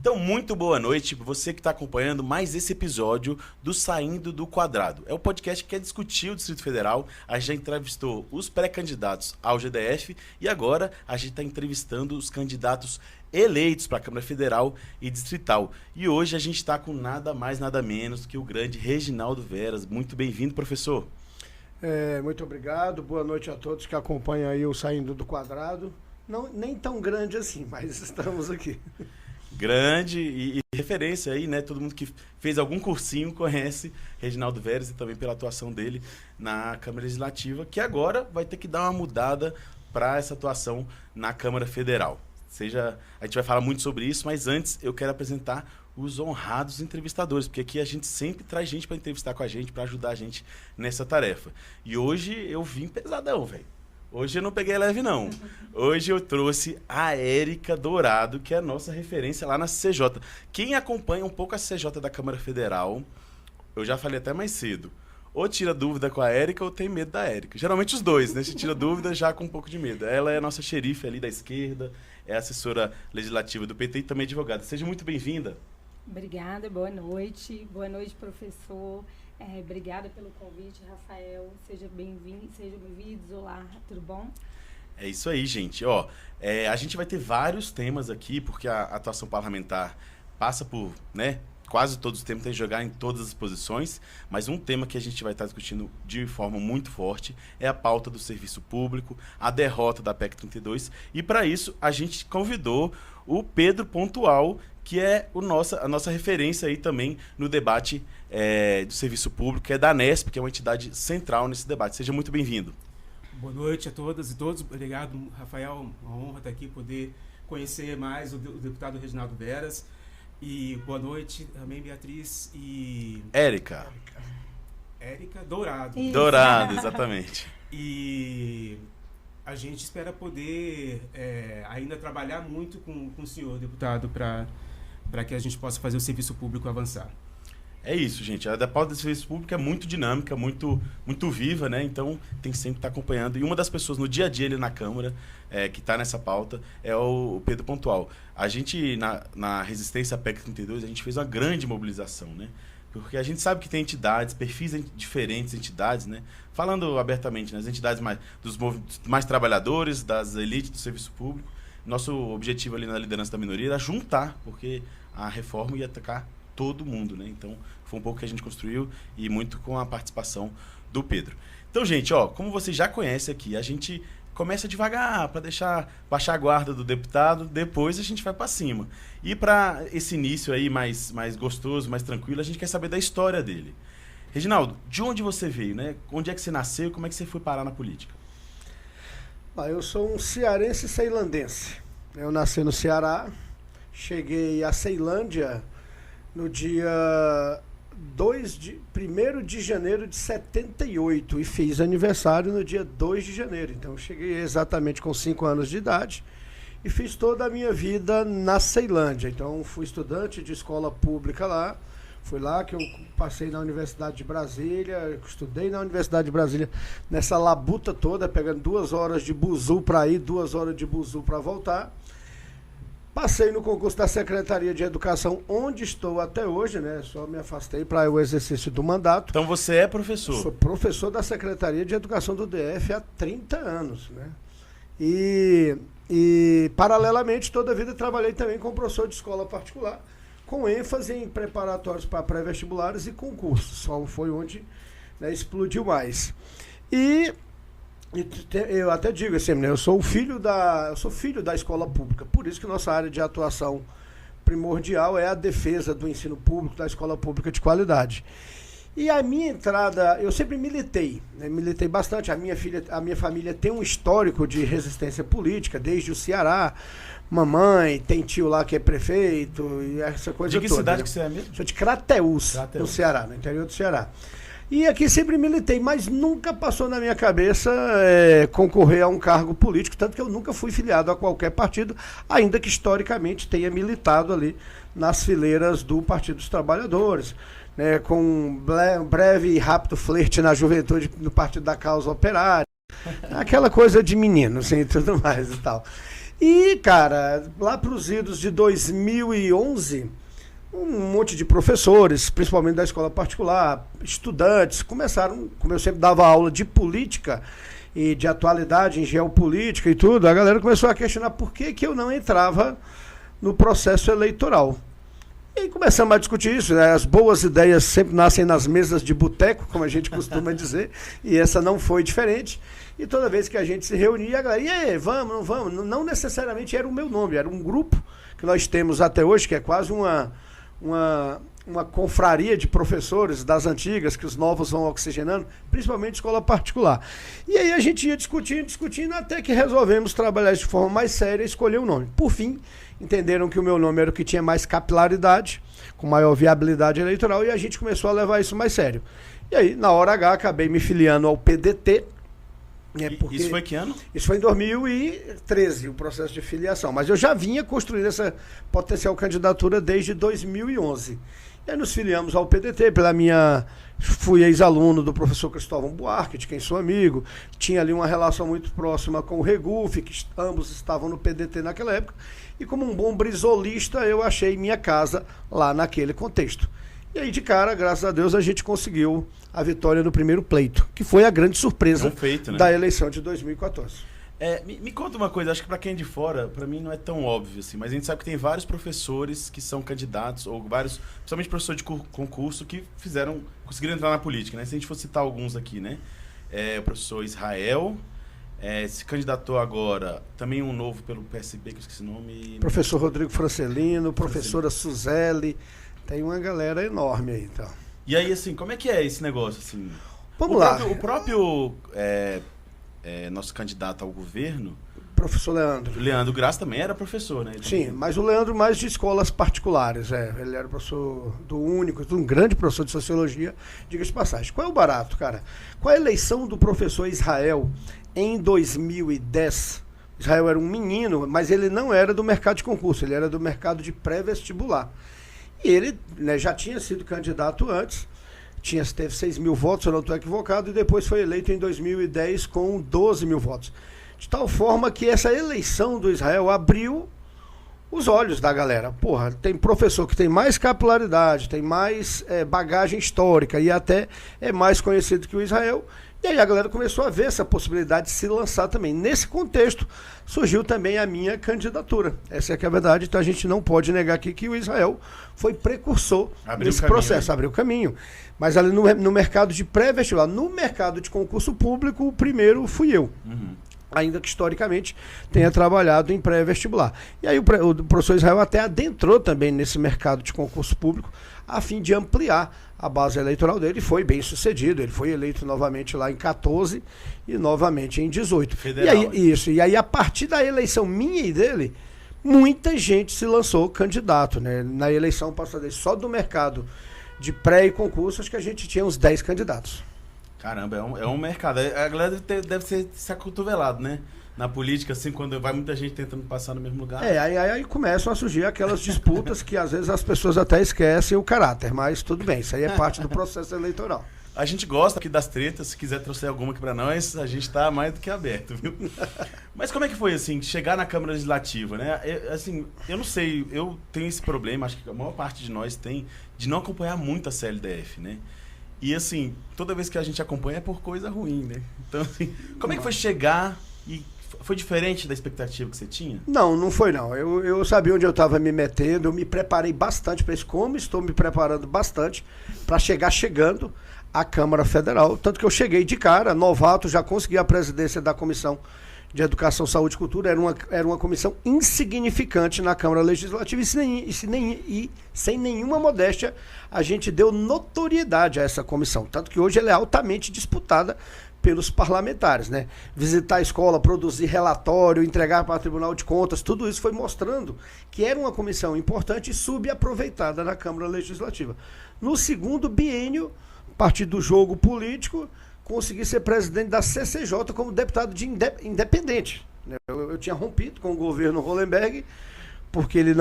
Então, muito boa noite para você que está acompanhando mais esse episódio do Saindo do Quadrado. É o podcast que quer discutir o Distrito Federal. A gente já entrevistou os pré-candidatos ao GDF e agora a gente está entrevistando os candidatos eleitos para a Câmara Federal e Distrital. E hoje a gente está com nada mais, nada menos que o grande Reginaldo Veras. Muito bem-vindo, professor. Muito obrigado. Boa noite a todos que acompanham aí o Saindo do Quadrado. Não, nem tão grande assim, mas estamos aqui. Grande e referência aí, né? Todo mundo que fez algum cursinho conhece Reginaldo Veras e também pela atuação dele na Câmara Legislativa, que agora vai ter que dar uma mudada para essa atuação na Câmara Federal. A gente vai falar muito sobre isso, mas antes eu quero apresentar os honrados entrevistadores, porque aqui a gente sempre traz gente para entrevistar com a gente, para ajudar a gente nessa tarefa. E hoje eu vim pesadão, velho. Hoje eu não peguei leve, não. Hoje eu trouxe a Érica Dourado, que é a nossa referência lá na CCJ. Quem acompanha um pouco a CCJ da Câmara Federal, eu já falei até mais cedo, ou tira dúvida com a Érica ou tem medo da Érica. Geralmente os dois, né? A gente tira dúvida já com um pouco de medo. Ela é a nossa xerife ali da esquerda, é assessora legislativa do PT e também advogada. Seja muito bem-vinda. Obrigada, boa noite. Boa noite, professor. Obrigada pelo convite, Rafael. Sejam bem-vindos. Olá, tudo bom? É isso aí, gente. A gente vai ter vários temas aqui, porque a atuação parlamentar passa por, né, quase todos os temas, tem que jogar em todas as posições, mas um tema que a gente vai estar discutindo de forma muito forte é a pauta do serviço público, a derrota da PEC 32, e para isso a gente convidou o Pedro Pontual, que é a nossa referência aí também no debate do serviço público, que é da Anesp, que é uma entidade central nesse debate. Seja muito bem-vindo. Boa noite a todas e todos. Obrigado, Rafael. Uma honra estar aqui, poder conhecer mais o deputado Reginaldo Veras. E boa noite também, Beatriz e... Érica Dourado. Isso. Dourado, exatamente. E a gente espera poder ainda trabalhar muito com o senhor, deputado, para que a gente possa fazer o serviço público avançar. É isso, gente. A pauta do serviço público é muito dinâmica, muito viva, né? Então tem que sempre estar acompanhando. E uma das pessoas no dia a dia ali na Câmara que está nessa pauta é o Pedro Pontual. A gente, na resistência à PEC 32, a gente fez uma grande mobilização, né? Porque a gente sabe que tem entidades, perfis diferentes entidades, né? Falando abertamente, né? As entidades dos mais trabalhadores, das elites do serviço público. Nosso objetivo ali na liderança da minoria era juntar, porque a reforma ia atacar todo mundo, né? Então, foi um pouco que a gente construiu e muito com a participação do Pedro. Então, gente, como vocês já conhecem aqui, a gente começa devagar para baixar a guarda do deputado, depois a gente vai para cima. E para esse início aí mais gostoso, mais tranquilo, a gente quer saber da história dele. Reginaldo, de onde você veio, né? Onde é que você nasceu e como é que você foi parar na política? Eu sou um cearense ceilandense. Eu nasci no Ceará, cheguei a Ceilândia no dia 1º de janeiro de 78 e fiz aniversário no dia 2 de janeiro. Então eu cheguei exatamente com 5 anos de idade e fiz toda a minha vida na Ceilândia. Então fui estudante de escola pública lá. Foi lá que eu passei na Universidade de Brasília, estudei na Universidade de Brasília nessa labuta toda, pegando 2 horas de buzu para ir, 2 horas de buzu para voltar. Passei no concurso da Secretaria de Educação, onde estou até hoje, né? Só me afastei para o exercício do mandato. Então você é professor? Sou professor da Secretaria de Educação do DF há 30 anos, né? E paralelamente, toda a vida trabalhei também como professor de escola particular, com ênfase em preparatórios para pré-vestibulares e concursos. Só foi onde, né, explodiu mais. E eu até digo assim, né, eu sou filho da escola pública, por isso que nossa área de atuação primordial é a defesa do ensino público, da escola pública de qualidade. E a minha entrada, eu sempre militei, né, militei bastante. A minha família tem um histórico de resistência política, desde o Ceará. Mamãe, tem tio lá que é prefeito, e essa coisa toda. De que cidade, né? que você é mesmo? Sou de Crateús, no Ceará, no interior do Ceará. E aqui sempre militei, mas nunca passou na minha cabeça concorrer a um cargo político, tanto que eu nunca fui filiado a qualquer partido, ainda que historicamente tenha militado ali nas fileiras do Partido dos Trabalhadores, né, com um breve e rápido flerte na juventude no Partido da Causa Operária, aquela coisa de menino, assim, e tudo mais e tal. E, cara, lá para os idos de 2011, um monte de professores, principalmente da escola particular, estudantes, começaram, como eu sempre dava aula de política e de atualidade em geopolítica e tudo, a galera começou a questionar por que eu não entrava no processo eleitoral. E começamos a discutir isso, né? As boas ideias sempre nascem nas mesas de boteco, como a gente costuma dizer, e essa não foi diferente. E toda vez que a gente se reunia, a galera, e aí, vamos, não vamos? Não necessariamente era o meu nome, era um grupo que nós temos até hoje, que é quase uma confraria de professores das antigas, que os novos vão oxigenando, principalmente escola particular. E aí a gente ia discutindo, até que resolvemos trabalhar de forma mais séria e escolher um nome. Por fim, entenderam que o meu nome era o que tinha mais capilaridade, com maior viabilidade eleitoral, e a gente começou a levar isso mais sério. E aí, na hora H, acabei me filiando ao PDT. Isso foi que ano? Isso foi em 2013, o processo de filiação. Mas eu já vinha construindo essa potencial candidatura desde 2011. E aí nos filiamos ao PDT, fui ex-aluno do professor Cristóvão Buarque, de quem sou amigo. Tinha ali uma relação muito próxima com o Regufe, que ambos estavam no PDT naquela época. E como um bom brisolista, eu achei minha casa lá naquele contexto. E aí, de cara, graças a Deus, a gente conseguiu a vitória no primeiro pleito, que foi a grande surpresa da eleição de 2014. Me conta uma coisa, acho que para quem é de fora, para mim não é tão óbvio assim, mas a gente sabe que tem vários professores que são candidatos, ou vários, principalmente professores de concurso, que conseguiram entrar na política, né? Se a gente for citar alguns aqui, né? O professor Israel, se candidatou agora, também um novo pelo PSB, que eu esqueci o nome. Professor Rodrigo Francelino, professora Suzeli, tem uma galera enorme aí, então. E aí, assim, como é que é esse negócio, assim? Vamos lá. O próprio nosso candidato ao governo... Professor Leandro. Leandro Graça também era professor, né? Sim, mas o Leandro mais de escolas particulares, Ele era professor um grande professor de sociologia, diga-se de passagem. Qual é o barato, cara? Com a eleição do professor Israel em 2010, Israel era um menino, mas ele não era do mercado de concurso, ele era do mercado de pré-vestibular. E ele, né, já tinha sido candidato antes, teve 6 mil votos, se eu não estou equivocado, e depois foi eleito em 2010 com 12 mil votos. De tal forma que essa eleição do Israel abriu os olhos da galera. Porra, tem professor que tem mais capilaridade, tem mais bagagem histórica e até é mais conhecido que o Israel. E aí a galera começou a ver essa possibilidade de se lançar também. Nesse contexto, surgiu também a minha candidatura. Essa é que é a verdade, então a gente não pode negar aqui que o Israel foi precursor nesse processo, abriu o caminho. Mas ali no mercado de pré-vestibular, no mercado de concurso público, o primeiro fui eu. Uhum. Ainda que historicamente tenha trabalhado em pré-vestibular. E aí o professor Israel até adentrou também nesse mercado de concurso público a fim de ampliar a base eleitoral dele, e foi bem sucedido. Ele foi eleito novamente lá em 14 e novamente em 18. Federal, e aí a partir da eleição minha e dele, muita gente se lançou candidato, né? Na eleição passada, só do mercado de pré e concurso, acho que a gente tinha uns 10 candidatos. Caramba, é um mercado. A galera deve ser se acotovelado, né? Na política, assim, quando vai muita gente tentando passar no mesmo lugar. Aí começam a surgir aquelas disputas que às vezes as pessoas até esquecem o caráter, mas tudo bem, isso aí é parte do processo eleitoral. A gente gosta aqui das tretas, se quiser trouxer alguma aqui pra nós, a gente tá mais do que aberto, viu? Mas como é que foi, assim, chegar na Câmara Legislativa, né? Eu não sei, eu tenho esse problema, acho que a maior parte de nós tem, de não acompanhar muito a CLDF, né? E, assim, toda vez que a gente acompanha é por coisa ruim, né? Então, assim, como é que foi chegar e... Foi diferente da expectativa que você tinha? Não foi não. Eu sabia onde eu estava me metendo, eu me preparei bastante para isso, como estou me preparando bastante para chegando à Câmara Federal. Tanto que eu cheguei de cara, novato, já consegui a presidência da Comissão de Educação, Saúde e Cultura. Era uma comissão insignificante na Câmara Legislativa e sem nenhuma modéstia a gente deu notoriedade a essa comissão. Tanto que hoje ela é altamente disputada pelos parlamentares, né? Visitar a escola, produzir relatório, entregar para o Tribunal de Contas, tudo isso foi mostrando que era uma comissão importante e subaproveitada na Câmara Legislativa. No segundo biênio, a partir do jogo político, consegui ser presidente da CCJ como deputado de independente. Eu tinha rompido com o governo Hollenberg, porque ele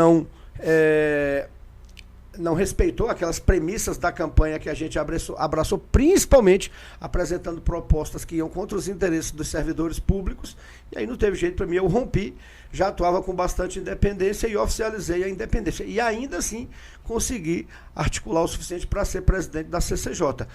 não respeitou aquelas premissas da campanha que a gente abraçou, principalmente apresentando propostas que iam contra os interesses dos servidores públicos, e aí não teve jeito para mim, eu rompi, já atuava com bastante independência e oficializei a independência. E ainda assim consegui articular o suficiente para ser presidente da CCJ.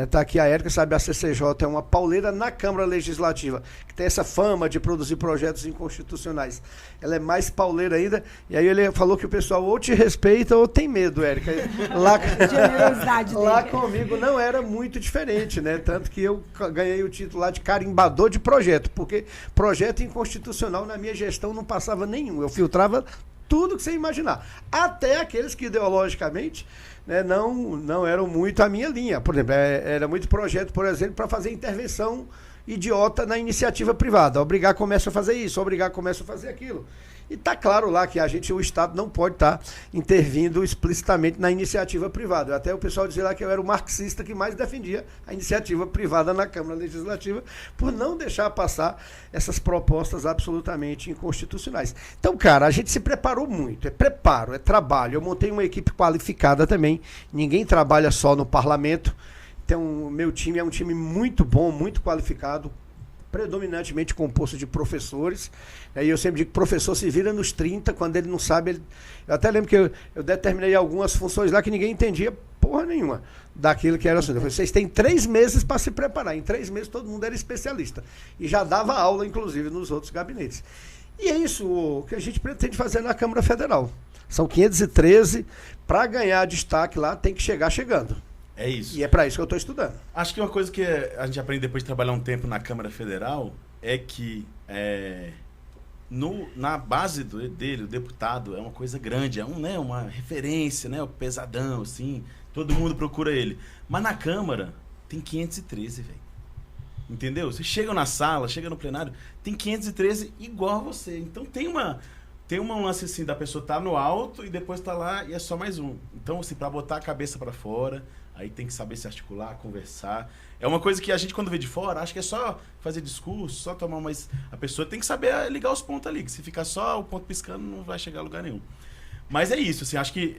Tá aqui a Érica, sabe, a CCJ é uma pauleira na Câmara Legislativa, que tem essa fama de produzir projetos inconstitucionais. Ela é mais pauleira ainda, e aí ele falou que o pessoal ou te respeita ou tem medo, Érica. Lá comigo não era muito diferente, né? Tanto que eu ganhei o título lá de carimbador de projeto, porque projeto inconstitucional na minha gestão não passava nenhum. Eu filtrava tudo que você imaginar. Até aqueles que ideologicamente, né, não eram muito a minha linha. Por exemplo, era muito projeto, por exemplo, para fazer intervenção idiota na iniciativa privada. Obrigar comércio a fazer isso, obrigar comércio a fazer aquilo. E está claro lá que o Estado não pode estar intervindo explicitamente na iniciativa privada. Até o pessoal dizia lá que eu era o marxista que mais defendia a iniciativa privada na Câmara Legislativa, por não deixar passar essas propostas absolutamente inconstitucionais. Então, cara, a gente se preparou muito. É preparo, é trabalho. Eu montei uma equipe qualificada também. Ninguém trabalha só no parlamento. Então, o meu time é um time muito bom, muito qualificado, predominantemente composto de professores. E eu sempre digo que o professor se vira nos 30, quando ele não sabe. Eu até lembro que eu determinei algumas funções lá que ninguém entendia porra nenhuma daquilo que era assunto. Eu falei, vocês têm 3 meses para se preparar. Em 3 meses todo mundo era especialista. E já dava aula, inclusive, nos outros gabinetes. E é isso que a gente pretende fazer na Câmara Federal. São 513. Para ganhar destaque lá, tem que chegar chegando. É isso. E é para isso que eu estou estudando. Acho que uma coisa que a gente aprende depois de trabalhar um tempo na Câmara Federal é que na base dele, o deputado é uma coisa grande, é uma referência, né, o pesadão, assim, todo mundo procura ele. Mas na Câmara tem 513, velho. Entendeu? Você chega na sala, chega no plenário, tem 513 igual a você. Então tem um lance assim da pessoa tá no alto e depois tá lá e é só mais um. Então, assim, para botar a cabeça para fora, aí tem que saber se articular, conversar. É uma coisa que a gente, quando vê de fora, acha que é só fazer discurso, só tomar, mas a pessoa tem que saber ligar os pontos ali, que se ficar só o ponto piscando, não vai chegar a lugar nenhum. Mas é isso, assim, acho que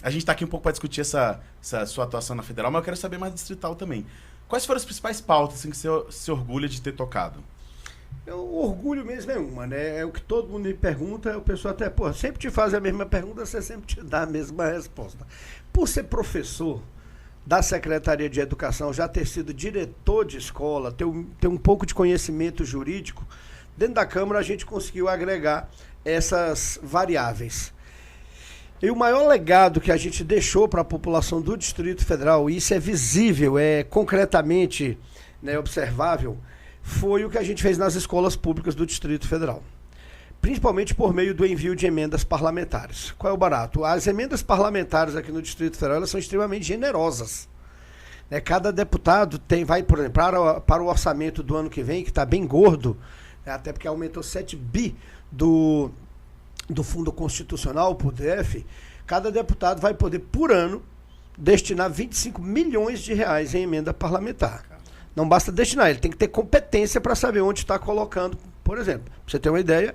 a gente está aqui um pouco para discutir essa sua atuação na Federal, mas eu quero saber mais do Distrital também. Quais foram as principais pautas assim, que você se orgulha de ter tocado? O orgulho mesmo é uma, né? É o que todo mundo me pergunta, o pessoal até, sempre te faz a mesma pergunta, você sempre te dá a mesma resposta. Por ser professor da Secretaria de Educação, já ter sido diretor de escola, ter um pouco de conhecimento jurídico, dentro da Câmara a gente conseguiu agregar essas variáveis. E o maior legado que a gente deixou para a população do Distrito Federal, e isso é visível, é concretamente, né, observável, foi o que a gente fez nas escolas públicas do Distrito Federal. Principalmente por meio do envio de emendas parlamentares. Qual é o barato? As emendas parlamentares aqui no Distrito Federal elas são extremamente generosas. Cada deputado vai, por exemplo, para o orçamento do ano que vem, que está bem gordo, até porque aumentou 7 bi do Fundo Constitucional, por DF, cada deputado vai poder, por ano, destinar 25 milhões de reais em emenda parlamentar. Não basta destinar, ele tem que ter competência para saber onde está colocando, por exemplo. Para você ter uma ideia,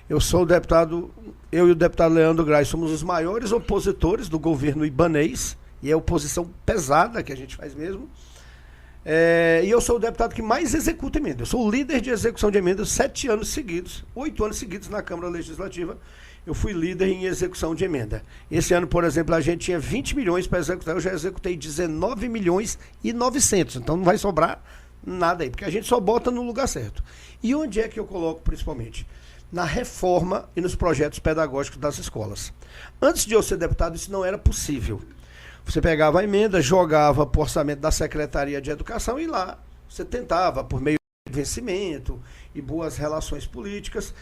eu e o deputado Leandro Graz somos os maiores opositores do governo ibanês, e é oposição pesada que a gente faz mesmo. E eu sou o deputado que mais executa emendas. Eu sou o líder de execução de emendas 7 anos seguidos, 8 anos seguidos na Câmara Legislativa. Eu fui líder em execução de emenda. Esse ano, por exemplo, a gente tinha 20 milhões para executar, eu já executei 19 milhões e 900. Então não vai sobrar nada aí, porque a gente só bota no lugar certo. E onde é que eu coloco principalmente? Na reforma e nos projetos pedagógicos das escolas. Antes de eu ser deputado, isso não era possível. Você pegava a emenda, jogava para o orçamento da Secretaria de Educação e lá você tentava, por meio de vencimento e boas relações políticas,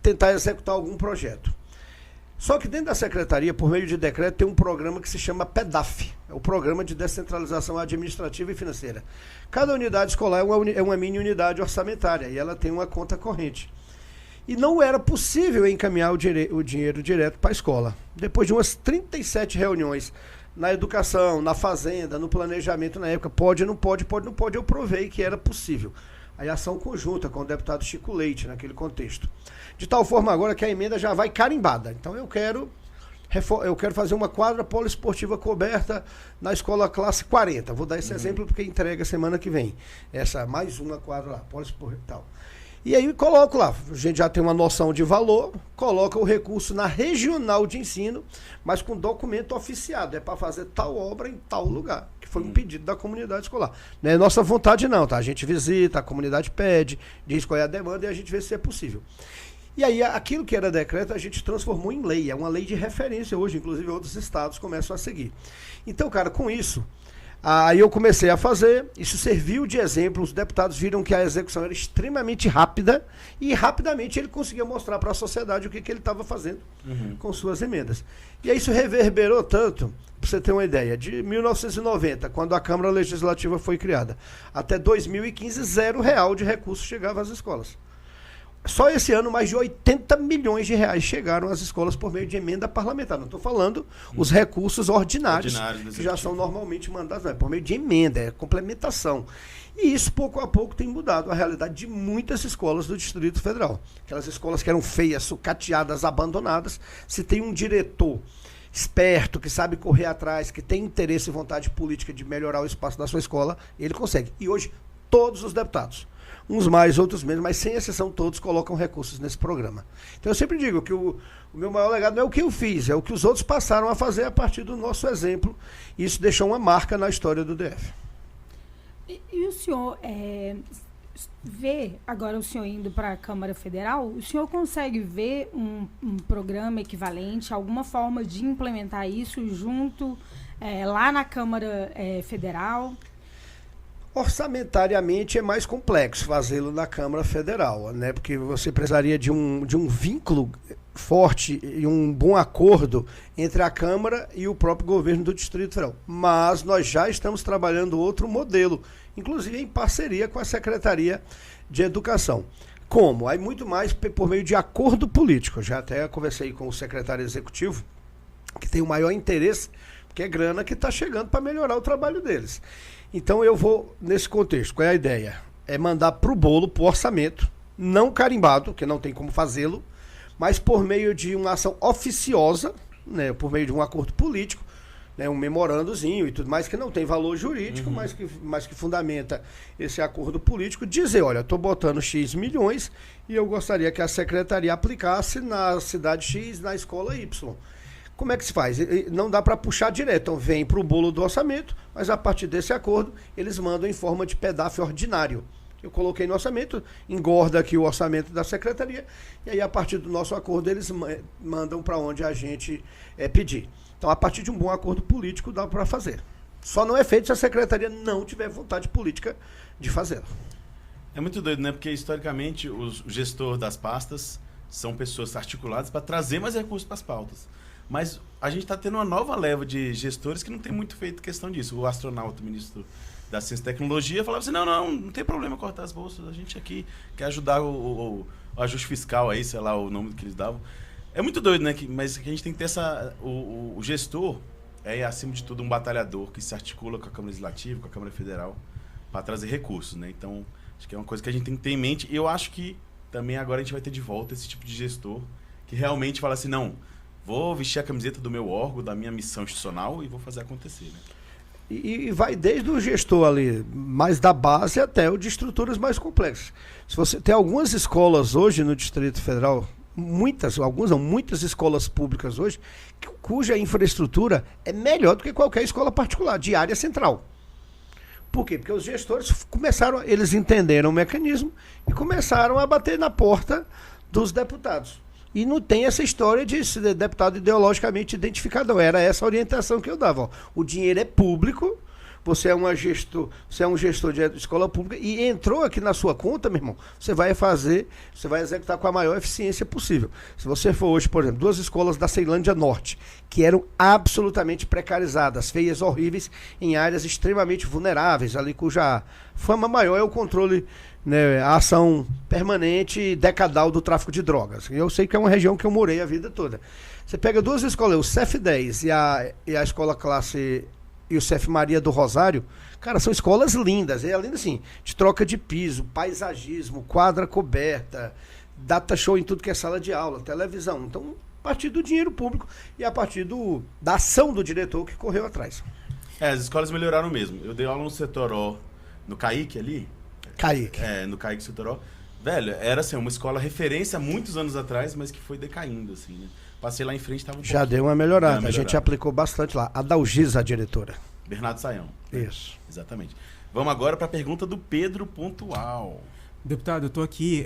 tentar executar algum projeto. Só que dentro da Secretaria, por meio de decreto, tem um programa que se chama PEDAF, é o Programa de Descentralização Administrativa e Financeira. Cada unidade escolar é uma mini unidade orçamentária e ela tem uma conta corrente. E não era possível encaminhar o dinheiro direto para a escola. Depois de umas 37 reuniões na educação, na fazenda, no planejamento na época, pode, não pode, eu provei que era possível. Aí ação conjunta com o deputado Chico Leite naquele contexto. De tal forma agora que a emenda já vai carimbada. Então eu quero eu quero fazer uma quadra poliesportiva coberta na escola classe 40. Vou dar esse exemplo porque entrega semana que vem. Mais uma quadra lá, poliesportiva e tal. E aí coloco lá, a gente já tem uma noção de valor, coloca o recurso na regional de ensino, mas com documento oficiado. É para fazer tal obra em tal lugar, que foi um pedido da comunidade escolar. Não é nossa vontade não, tá? A gente visita, a comunidade pede, diz qual é a demanda e a gente vê se é possível. E aí aquilo que era decreto a gente transformou em lei, é uma lei de referência hoje, inclusive outros estados começam a seguir. Então, cara, com isso, aí eu comecei a fazer, isso serviu de exemplo, os deputados viram que a execução era extremamente rápida e rapidamente ele conseguia mostrar para a sociedade o que ele estava fazendo com suas emendas. E aí isso reverberou tanto, para você ter uma ideia, de 1990, quando a Câmara Legislativa foi criada, até 2015, R$0 de recursos chegava às escolas. Só esse ano, mais de 80 milhões de reais chegaram às escolas por meio de emenda parlamentar. Não estou falando os recursos ordinários que já são normalmente mandados, não, é por meio de emenda, é complementação. E isso, pouco a pouco, tem mudado a realidade de muitas escolas do Distrito Federal. Aquelas escolas que eram feias, sucateadas, abandonadas. Se tem um diretor esperto, que sabe correr atrás, que tem interesse e vontade política de melhorar o espaço da sua escola, ele consegue. E hoje, todos os deputados, uns mais, outros menos, mas sem exceção todos colocam recursos nesse programa. Então eu sempre digo que o meu maior legado não é o que eu fiz, é o que os outros passaram a fazer a partir do nosso exemplo. E isso deixou uma marca na história do DF. E o senhor vê, agora o senhor indo para a Câmara Federal, o senhor consegue ver um programa equivalente, alguma forma de implementar isso junto lá na Câmara Federal? Orçamentariamente é mais complexo fazê-lo na Câmara Federal, né? Porque você precisaria de um vínculo forte e um bom acordo entre a Câmara e o próprio governo do Distrito Federal. Mas nós já estamos trabalhando outro modelo, inclusive em parceria com a Secretaria de Educação. Como? Aí muito mais por meio de acordo político. Eu já até conversei com o secretário executivo, que tem o maior interesse, porque é grana que está chegando para melhorar o trabalho deles. Então eu vou, nesse contexto, qual é a ideia? É mandar para o bolo, para o orçamento, não carimbado, que não tem como fazê-lo, mas por meio de uma ação oficiosa, né, por meio de um acordo político, né, um memorandozinho e tudo mais, que não tem valor jurídico, mas que fundamenta esse acordo político, dizer, olha, estou botando X milhões e eu gostaria que a secretaria aplicasse na cidade X, na escola Y. Como é que se faz? Não dá para puxar direto, então vem para o bolo do orçamento, mas a partir desse acordo eles mandam em forma de pedágio ordinário. Eu coloquei no orçamento, engorda aqui o orçamento da secretaria, e aí a partir do nosso acordo eles mandam para onde a gente pedir. Então a partir de um bom acordo político dá para fazer. Só não é feito se a secretaria não tiver vontade política de fazê-lo. É muito doido, né? Porque historicamente o gestor das pastas são pessoas articuladas para trazer mais recursos para as pautas. Mas a gente está tendo uma nova leva de gestores que não tem muito feito questão disso. O astronauta, o ministro da Ciência e Tecnologia, falava assim, não tem problema cortar as bolsas, a gente aqui quer ajudar o ajuste fiscal aí, sei lá o nome que eles davam. É muito doido, né? Mas que a gente tem que ter o gestor é, acima de tudo, um batalhador que se articula com a Câmara Legislativa, com a Câmara Federal, para trazer recursos, né? Então, acho que é uma coisa que a gente tem que ter em mente. E eu acho que também agora a gente vai ter de volta esse tipo de gestor que realmente fala assim, não, vou vestir a camiseta do meu órgão, da minha missão institucional e vou fazer acontecer, né? E vai desde o gestor ali, mais da base, até o de estruturas mais complexas. Se você tem algumas escolas hoje no Distrito Federal, muitas escolas públicas hoje, cuja infraestrutura é melhor do que qualquer escola particular, de área central. Por quê? Porque os gestores eles entenderam o mecanismo e começaram a bater na porta dos deputados. E não tem essa história de ser deputado ideologicamente identificado, não. Era essa a orientação que eu dava. Ó. O dinheiro é público, você é um gestor de escola pública e entrou aqui na sua conta, meu irmão, você vai executar com a maior eficiência possível. Se você for hoje, por exemplo, 2 escolas da Ceilândia Norte, que eram absolutamente precarizadas, feias, horríveis, em áreas extremamente vulneráveis, ali cuja fama maior é o controle, né, a ação permanente e decadal do tráfico de drogas. Eu sei que é uma região que eu morei a vida toda. Você pega 2 escolas, o CEF 10 e a escola classe e o CEF Maria do Rosário, cara, são escolas lindas. É lindo assim, de troca de piso, paisagismo, quadra coberta, data show em tudo que é sala de aula, televisão. Então, partir do dinheiro público e a partir da ação do diretor que correu atrás. As escolas melhoraram mesmo. Eu dei aula no setor O, no Caique ali. Kaique. No Caique setor O. Velho, era assim, uma escola referência há muitos anos atrás, mas que foi decaindo, assim, né? Passei lá em frente, tava Já deu uma melhorada. A gente melhorada. aplicou bastante lá. A Dalgisa, a diretora. Bernardo Saião. Isso. Exatamente. Vamos agora para a pergunta do Pedro Pontual. Deputado, eu estou aqui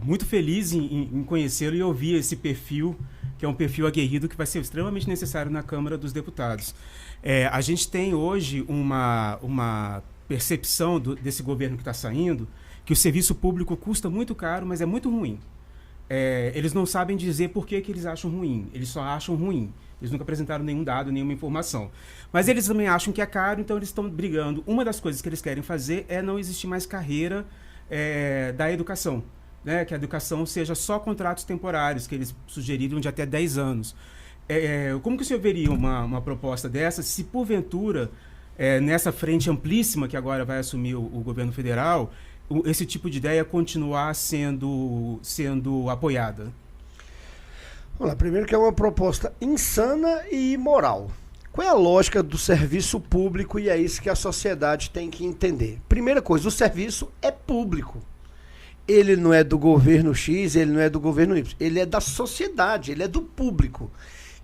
muito feliz em conhecê-lo e ouvir esse perfil, que é um perfil aguerrido que vai ser extremamente necessário na Câmara dos Deputados. A gente tem hoje uma percepção desse governo que está saindo, que o serviço público custa muito caro, mas é muito ruim. Eles não sabem dizer por que eles acham ruim, eles só acham ruim. Eles nunca apresentaram nenhum dado, nenhuma informação. Mas eles também acham que é caro, então eles estão brigando. Uma das coisas que eles querem fazer é não existir mais carreira da educação, né? Que a educação seja só contratos temporários, que eles sugeriram de até 10 anos. Como que o senhor veria uma proposta dessa, se porventura, nessa frente amplíssima que agora vai assumir o governo federal, esse tipo de ideia continuar sendo apoiada? Vamos lá, primeiro que é uma proposta insana e imoral. Qual é a lógica do serviço público e é isso que a sociedade tem que entender? Primeira coisa, o serviço é público. Ele não é do governo X, ele não é do governo Y, ele é da sociedade, ele é do público.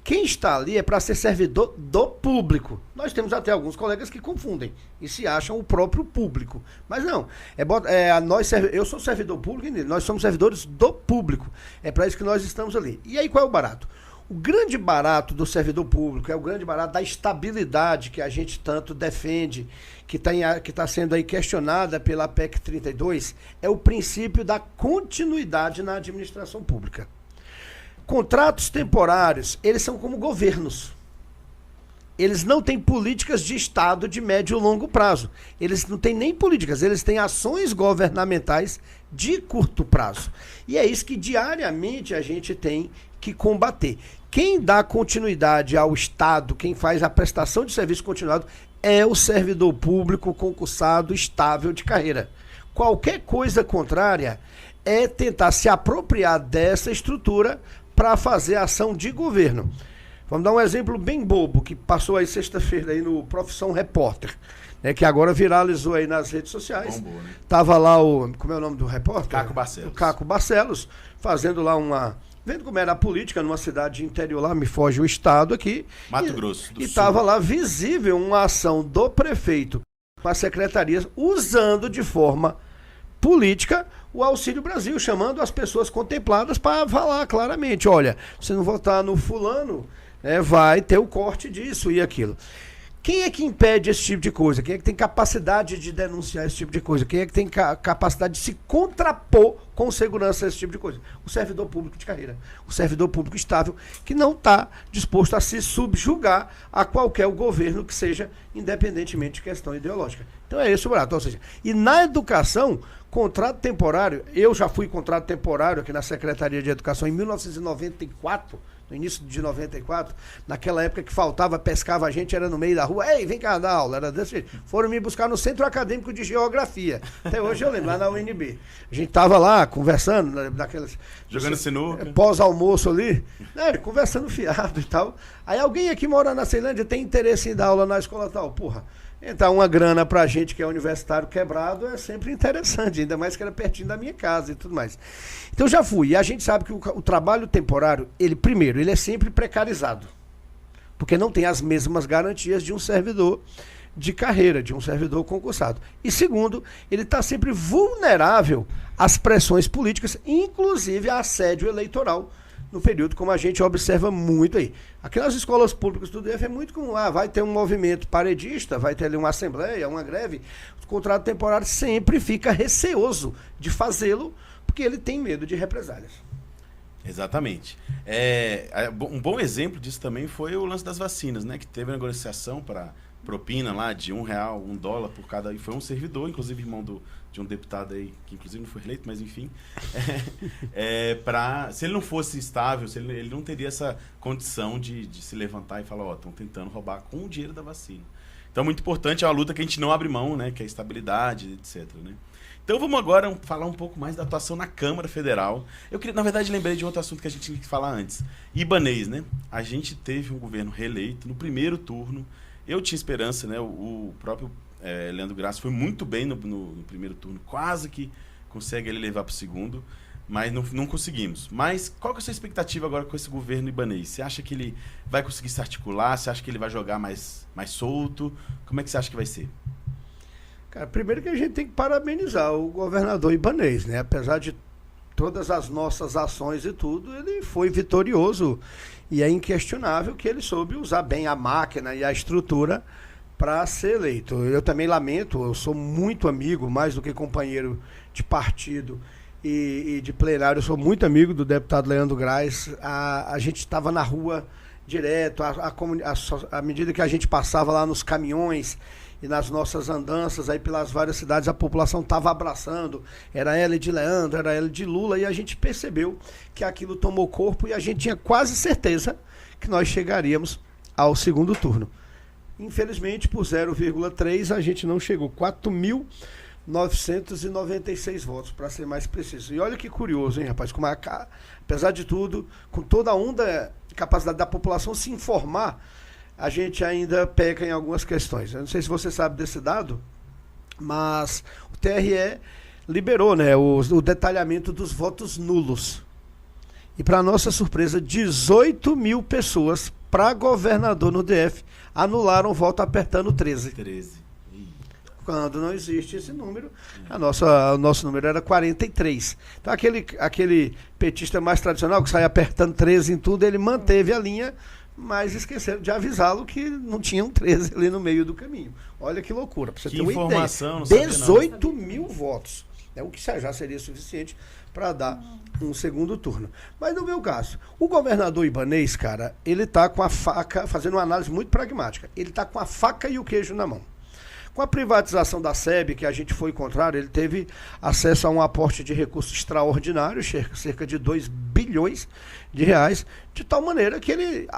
Quem está ali é para ser servidor do público. Nós temos até alguns colegas que confundem e se acham o próprio público. Mas não, eu sou servidor público e nós somos servidores do público. É para isso que nós estamos ali. E aí qual é o barato? O grande barato do servidor público é o grande barato da estabilidade que a gente tanto defende, que está sendo aí questionada pela PEC 32, é o princípio da continuidade na administração pública. Contratos temporários, eles são como governos. Eles não têm políticas de Estado de médio e longo prazo. Eles não têm nem políticas, eles têm ações governamentais de curto prazo. E é isso que diariamente a gente tem que combater. Quem dá continuidade ao Estado, quem faz a prestação de serviço continuado, é o servidor público concursado estável de carreira. Qualquer coisa contrária é tentar se apropriar dessa estrutura para fazer ação de governo. Vamos dar um exemplo bem bobo, que passou aí sexta-feira aí no Profissão Repórter, né, que agora viralizou aí nas redes sociais. Bombou, né? Tava lá como é o nome do repórter? Caco Barcelos. O Caco Barcelos, fazendo lá vendo como era a política numa cidade interior lá, me foge o estado aqui. Mato Grosso do E Sul. estava lá visível uma ação do prefeito com as secretarias usando de forma política o Auxílio Brasil, chamando as pessoas contempladas para falar claramente, olha, se não votar no fulano, vai ter o corte disso e aquilo. Quem é que impede esse tipo de coisa? Quem é que tem capacidade de denunciar esse tipo de coisa? Quem é que tem capacidade de se contrapor com segurança a esse tipo de coisa? O servidor público de carreira. O servidor público estável que não está disposto a se subjugar a qualquer governo que seja, independentemente de questão ideológica. Então é esse o barato. Ou seja, e na educação, contrato temporário, eu já fui contrato temporário aqui na Secretaria de Educação em 1994, no início de 94, naquela época que pescava a gente, era no meio da rua, ei, vem cá dar aula, era desse jeito. Foram me buscar no Centro Acadêmico de Geografia, até hoje eu lembro, lá na UNB. A gente tava lá, conversando, Jogando sinuca. Pós-almoço ali, conversando fiado e tal. Aí alguém aqui mora na Ceilândia tem interesse em dar aula na escola tal, porra. Então, uma grana pra gente que é universitário quebrado é sempre interessante, ainda mais que era pertinho da minha casa e tudo mais. Então, já fui. E a gente sabe que o trabalho temporário, primeiro, ele é sempre precarizado. Porque não tem as mesmas garantias de um servidor de carreira, de um servidor concursado. E segundo, ele está sempre vulnerável às pressões políticas, inclusive a assédio eleitoral, no período, como a gente observa muito aí. Aqui nas escolas públicas do DF é muito comum. Vai ter um movimento paredista, vai ter ali uma assembleia, uma greve. O contrato temporário sempre fica receoso de fazê-lo, porque ele tem medo de represálias. Exatamente. Um bom exemplo disso também foi o lance das vacinas, né? Que teve a negociação para propina lá de R$1, $1 por cada... E foi um servidor, inclusive irmão de um deputado aí, que inclusive não foi eleito, mas enfim. Se ele não fosse estável, ele não teria essa condição de se levantar e falar, estão tentando roubar com o dinheiro da vacina. Então, muito importante, é uma luta que a gente não abre mão, né? Que é a estabilidade, etc. Né? Então vamos agora falar um pouco mais da atuação na Câmara Federal. Eu queria, na verdade, lembrei de outro assunto que a gente tinha que falar antes. Ibanez, né? A gente teve um governo reeleito no primeiro turno. Eu tinha esperança, né? O próprio Leandro Graça foi muito bem no primeiro turno, quase que consegue ele levar para o segundo, mas não conseguimos. Mas qual que é a sua expectativa agora com esse governo Ibanez? Você acha que ele vai conseguir se articular? Você acha que ele vai jogar mais solto? Como é que você acha que vai ser? Cara, primeiro que a gente tem que parabenizar o governador Ibanez, né? Apesar de todas as nossas ações e tudo, ele foi vitorioso e é inquestionável que ele soube usar bem a máquina e a estrutura para ser eleito. Eu também lamento, eu sou muito amigo, mais do que companheiro de partido e de plenário, eu sou muito amigo do deputado Leandro Graça. A gente estava na rua direto, à medida que a gente passava lá nos caminhões e nas nossas andanças aí pelas várias cidades, a população estava abraçando, era ela de Leandro, era ela de Lula, e a gente percebeu que aquilo tomou corpo e a gente tinha quase certeza que nós chegaríamos ao segundo turno. Infelizmente, por 0,3 a gente não chegou. 4.996 votos, para ser mais preciso. E olha que curioso, hein, rapaz? Como apesar de tudo, com toda a onda, capacidade da população se informar, a gente ainda peca em algumas questões. Eu não sei se você sabe desse dado, mas o TRE liberou, né, o detalhamento dos votos nulos. E, para nossa surpresa, 18 mil pessoas para governador no DF anularam o voto apertando 13. Quando não existe esse número, o nosso número era 43. Então aquele petista mais tradicional que sai apertando 13 em tudo, ele manteve a linha, mas esqueceram de avisá-lo que não tinham 13 ali no meio do caminho. Olha que loucura, para você ter uma informação, ideia. 18 mil votos. É o que já seria suficiente para dar um segundo turno. Mas no meu caso, o governador Ibanez, cara, ele está com a faca, fazendo uma análise muito pragmática, ele está com a faca e o queijo na mão. Com a privatização da SEB, que a gente foi contrário, ele teve acesso a um aporte de recursos extraordinário, cerca de 2 bilhões de reais, de tal maneira que ele,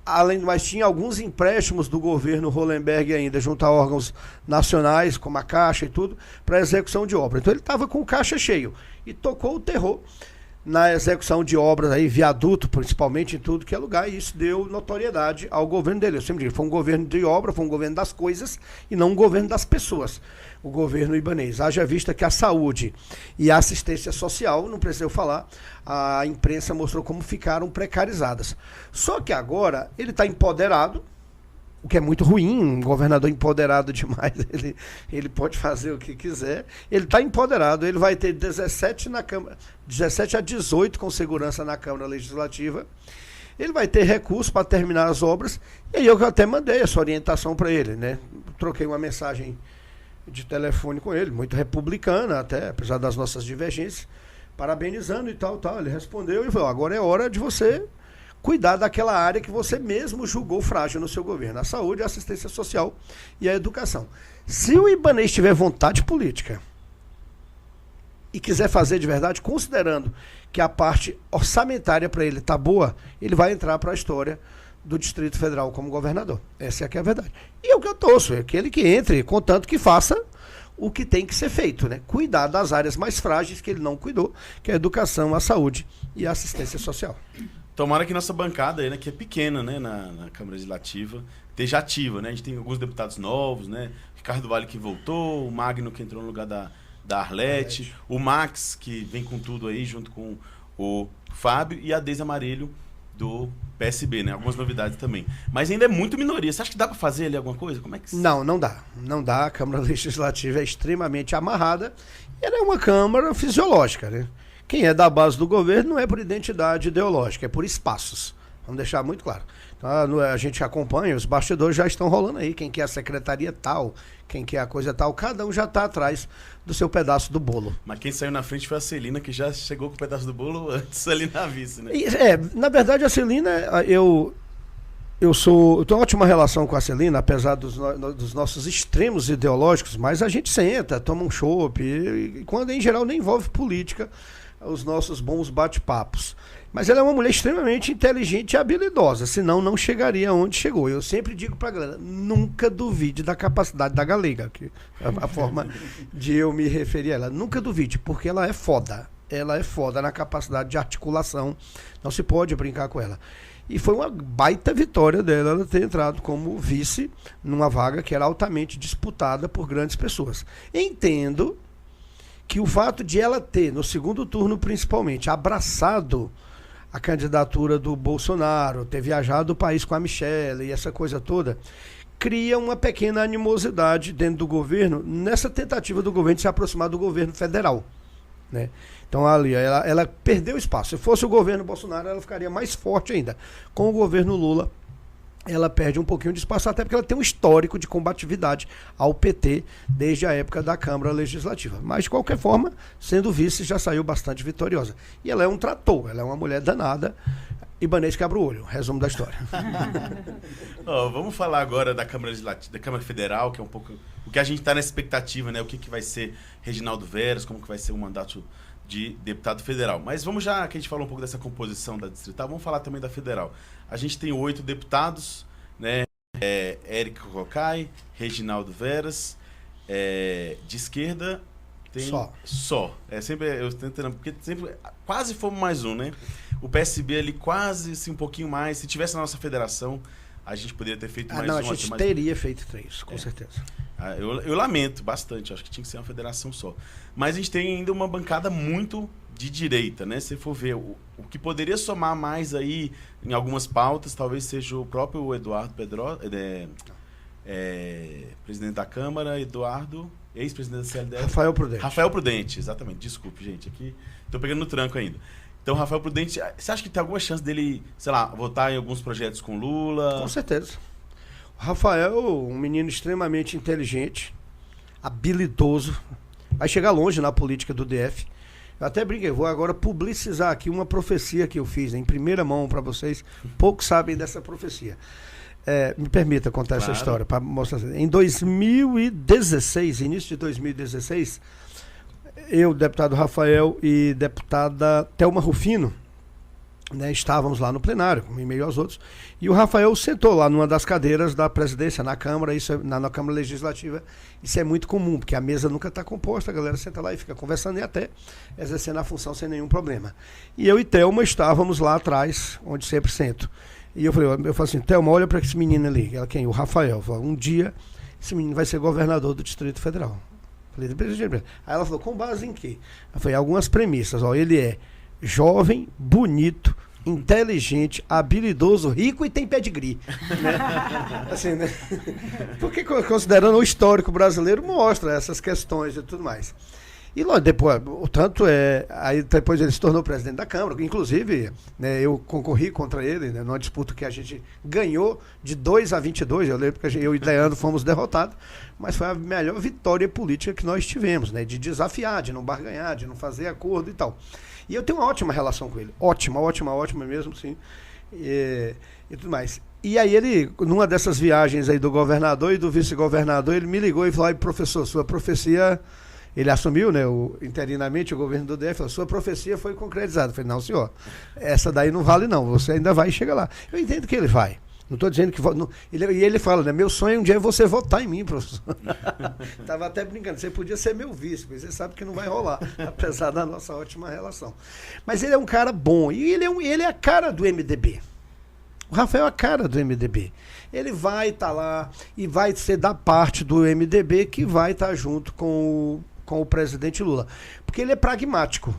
além do mais, tinha alguns empréstimos do governo Hollenberg ainda, junto a órgãos nacionais, como a Caixa e tudo, para execução de obra. Então ele estava com o caixa cheio e tocou o terror na execução de obras, aí, viaduto, principalmente, em tudo que é lugar, e isso deu notoriedade ao governo dele. Eu sempre digo, foi um governo de obra, foi um governo das coisas e não um governo das pessoas, o governo Ibanez. Haja vista que a saúde e a assistência social, não precisa eu falar, a imprensa mostrou como ficaram precarizadas. Só que agora ele está empoderado, o que é muito ruim, um governador empoderado demais, ele pode fazer o que quiser. Ele está empoderado, ele vai ter 17 na Câmara, 17 a 18 com segurança na Câmara Legislativa. Ele vai ter recurso para terminar as obras. E aí eu até mandei essa orientação para ele, né? Troquei uma mensagem de telefone com ele, muito republicana até, apesar das nossas divergências, parabenizando e tal. Ele respondeu e falou, agora é hora de você cuidar daquela área que você mesmo julgou frágil no seu governo, a saúde, a assistência social e a educação. Se o Ibanez tiver vontade política e quiser fazer de verdade, considerando que a parte orçamentária para ele está boa, ele vai entrar para a história do Distrito Federal como governador. Essa é que é a verdade. E é o que eu torço, é aquele que entre, contanto que faça o que tem que ser feito, né? Cuidar das áreas mais frágeis que ele não cuidou, que é a educação, a saúde e a assistência social. Tomara que nossa bancada aí, né, que é pequena, né, na Câmara Legislativa, esteja ativa, né? A gente tem alguns deputados novos, né? Ricardo Vale que voltou, o Magno que entrou no lugar da Arlete, o Max que vem com tudo aí junto com o Fábio e a Deise Amarelho do PSB, né? Algumas novidades também. Mas ainda é muito minoria. Você acha que dá para fazer ali alguma coisa? Como é que... Não dá. Não dá. A Câmara Legislativa é extremamente amarrada. E ela é uma Câmara fisiológica, né? Quem é da base do governo não é por identidade ideológica, é por espaços. Vamos deixar muito claro. Então, a gente acompanha, os bastidores já estão rolando aí. Quem quer a secretaria tal, quem quer a coisa tal, cada um já está atrás do seu pedaço do bolo. Mas quem saiu na frente foi a Celina, que já chegou com o pedaço do bolo antes ali na vice, né? Na verdade, a Celina, eu tenho uma ótima relação com a Celina, apesar dos nossos extremos ideológicos, mas a gente senta, toma um chopp, e quando em geral nem envolve política, os nossos bons bate-papos. Mas ela é uma mulher extremamente inteligente e habilidosa, senão não chegaria onde chegou. Eu sempre digo pra galera, nunca duvide da capacidade da galega, que é a forma de eu me referir a ela. Nunca duvide, porque ela é foda. Ela é foda na capacidade de articulação, não se pode brincar com ela. E foi uma baita vitória dela ela ter entrado como vice numa vaga que era altamente disputada por grandes pessoas. Entendo que o fato de ela ter, no segundo turno principalmente, abraçado a candidatura do Bolsonaro, ter viajado o país com a Michelle e essa coisa toda, cria uma pequena animosidade dentro do governo, nessa tentativa do governo de se aproximar do governo federal, né? Então ali, ela perdeu espaço. Se fosse o governo Bolsonaro, ela ficaria mais forte ainda. Com o governo Lula, ela perde um pouquinho de espaço, até porque ela tem um histórico de combatividade ao PT desde a época da Câmara Legislativa. Mas, de qualquer forma, sendo vice, já saiu bastante vitoriosa. E ela é um trator, ela é uma mulher danada. Ibanez quebra o olho, resumo da história. Vamos falar agora da Câmara Legislativa, da Câmara Federal, que é um pouco o que a gente está na expectativa, né? O que vai ser Reginaldo Veras, como que vai ser o mandato de deputado federal. Mas vamos já, que a gente falou um pouco dessa composição da distrital, vamos falar também da federal. A gente tem 8 deputados, né? Érica Cocai, Reginaldo Veras, de esquerda tem só. Sempre eu tentando, porque sempre quase fomos mais um, né? O PSB ali quase assim, um pouquinho mais. Se tivesse na nossa federação, a gente poderia ter feito mais um. Não, a gente teria feito 3, com certeza. Eu lamento bastante, acho que tinha que ser uma federação só. Mas a gente tem ainda uma bancada muito de direita, né? Se for ver, o que poderia somar mais aí em algumas pautas, talvez seja o próprio Eduardo Pedrosa, presidente da Câmara, Eduardo, ex-presidente da CLDF. Rafael Prudente, exatamente. Desculpe, gente, aqui tô pegando no tranco ainda. Então, Rafael Prudente, você acha que tem alguma chance dele, sei lá, votar em alguns projetos com Lula? Com certeza. O Rafael, um menino extremamente inteligente, habilidoso, vai chegar longe na política do DF. Eu até brinquei, vou agora publicizar aqui uma profecia que eu fiz em primeira mão para vocês. Poucos sabem dessa profecia. Me permita contar essa história para mostrar. Em 2016, início de 2016, eu, deputado Rafael e deputada Thelma Rufino, né, estávamos lá no plenário, em meio aos outros, e o Rafael sentou lá numa das cadeiras da presidência, na Câmara, na Câmara Legislativa. Isso é muito comum, porque a mesa nunca está composta, a galera senta lá e fica conversando e até exercendo a função sem nenhum problema. E eu e Thelma estávamos lá atrás, onde sempre sento. E eu falei assim, Thelma, olha para esse menino ali. Ela, quem? O Rafael. Falei, um dia esse menino vai ser governador do Distrito Federal. Falei, aí ela falou, com base em quê? Eu falei, algumas premissas. Ele é jovem, bonito, inteligente, habilidoso, rico e tem pedigree. Né? Assim, né? Porque considerando o histórico brasileiro, mostra essas questões e tudo mais. E logo depois, aí depois ele se tornou presidente da Câmara, inclusive, né, eu concorri contra ele, né, numa disputa que a gente ganhou de 2-22, eu lembro que eu e Leandro fomos derrotados, mas foi a melhor vitória política que nós tivemos, né, de desafiar, de não barganhar, de não fazer acordo e tal. E eu tenho uma ótima relação com ele, ótima mesmo, sim, e tudo mais. E aí ele, numa dessas viagens aí do governador e do vice-governador, ele me ligou e falou, professor, sua profecia... Ele assumiu, né, interinamente o governo do DF, falou, sua profecia foi concretizada. Eu falei, não, senhor, essa daí não vale não, você ainda vai chegar lá. Eu entendo que ele vai. Não estou dizendo que... E ele fala, né, meu sonho um dia é você votar em mim, professor. Estava até brincando, você podia ser meu vice, mas você sabe que não vai rolar, apesar da nossa ótima relação. Mas ele é um cara bom, e ele é a cara do MDB. O Rafael é a cara do MDB. Ele vai estar lá e vai ser da parte do MDB que vai estar junto com o presidente Lula. Porque ele é pragmático.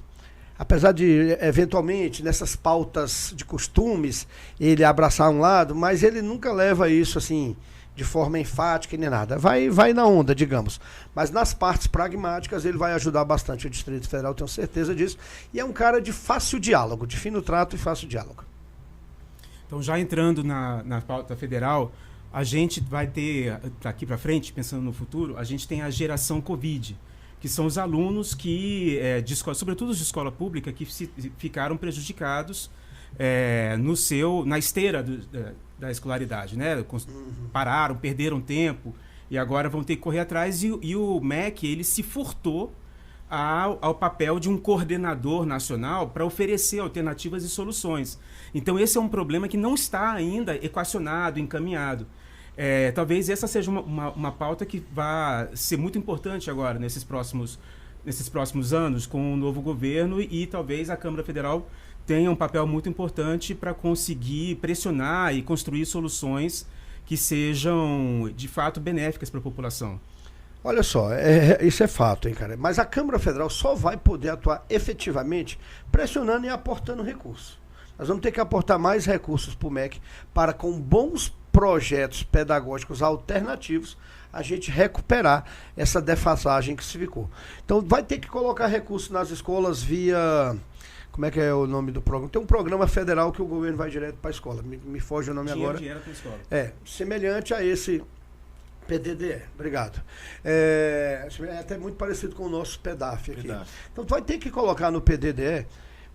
Apesar de, eventualmente, nessas pautas de costumes, ele abraçar um lado, mas ele nunca leva isso assim, de forma enfática nem nada. Vai na onda, digamos. Mas nas partes pragmáticas, ele vai ajudar bastante o Distrito Federal, tenho certeza disso. E é um cara de fácil diálogo, de fino trato e fácil diálogo. Então, já entrando na pauta federal, a gente vai ter, daqui para frente, pensando no futuro, a gente tem a geração Covid, que são os alunos que, sobretudo os de escola pública, que ficaram prejudicados na esteira da escolaridade, né? Pararam, perderam tempo e agora vão ter que correr atrás. E o MEC, ele se furtou ao papel de um coordenador nacional para oferecer alternativas e soluções. Então, esse é um problema que não está ainda equacionado, encaminhado. Talvez essa seja uma pauta que vai ser muito importante agora, nesses próximos anos, com o novo governo, e talvez a Câmara Federal tenha um papel muito importante para conseguir pressionar e construir soluções que sejam, de fato, benéficas para a população. Olha só, isso é fato, hein, cara? Mas a Câmara Federal só vai poder atuar efetivamente pressionando e aportando recursos. Nós vamos ter que aportar mais recursos para o MEC para, com bons projetos pedagógicos alternativos, a gente recuperar essa defasagem que se ficou. Então, vai ter que colocar recursos nas escolas via... Como é que é o nome do programa? Tem um programa federal que o governo vai direto para a escola. Me foge o nome agora. Dinheiro para a escola. Semelhante a esse... PDDE, obrigado. É até muito parecido com o nosso PEDAF aqui. Então vai ter que colocar no PDDE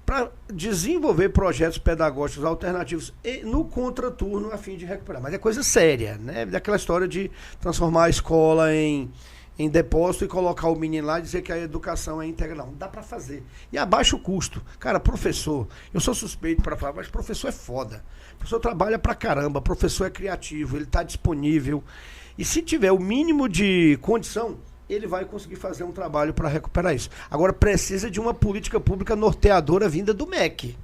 para desenvolver projetos pedagógicos alternativos no contraturno a fim de recuperar. Mas é coisa séria, né? Daquela história de transformar a escola em depósito e colocar o menino lá e dizer que a educação é integral. Não dá para fazer. E a baixo custo. Cara, professor, eu sou suspeito para falar, mas professor é foda. Professor trabalha pra caramba, professor é criativo, ele está disponível. E se tiver o mínimo de condição, ele vai conseguir fazer um trabalho para recuperar isso. Agora, precisa de uma política pública norteadora vinda do MEC.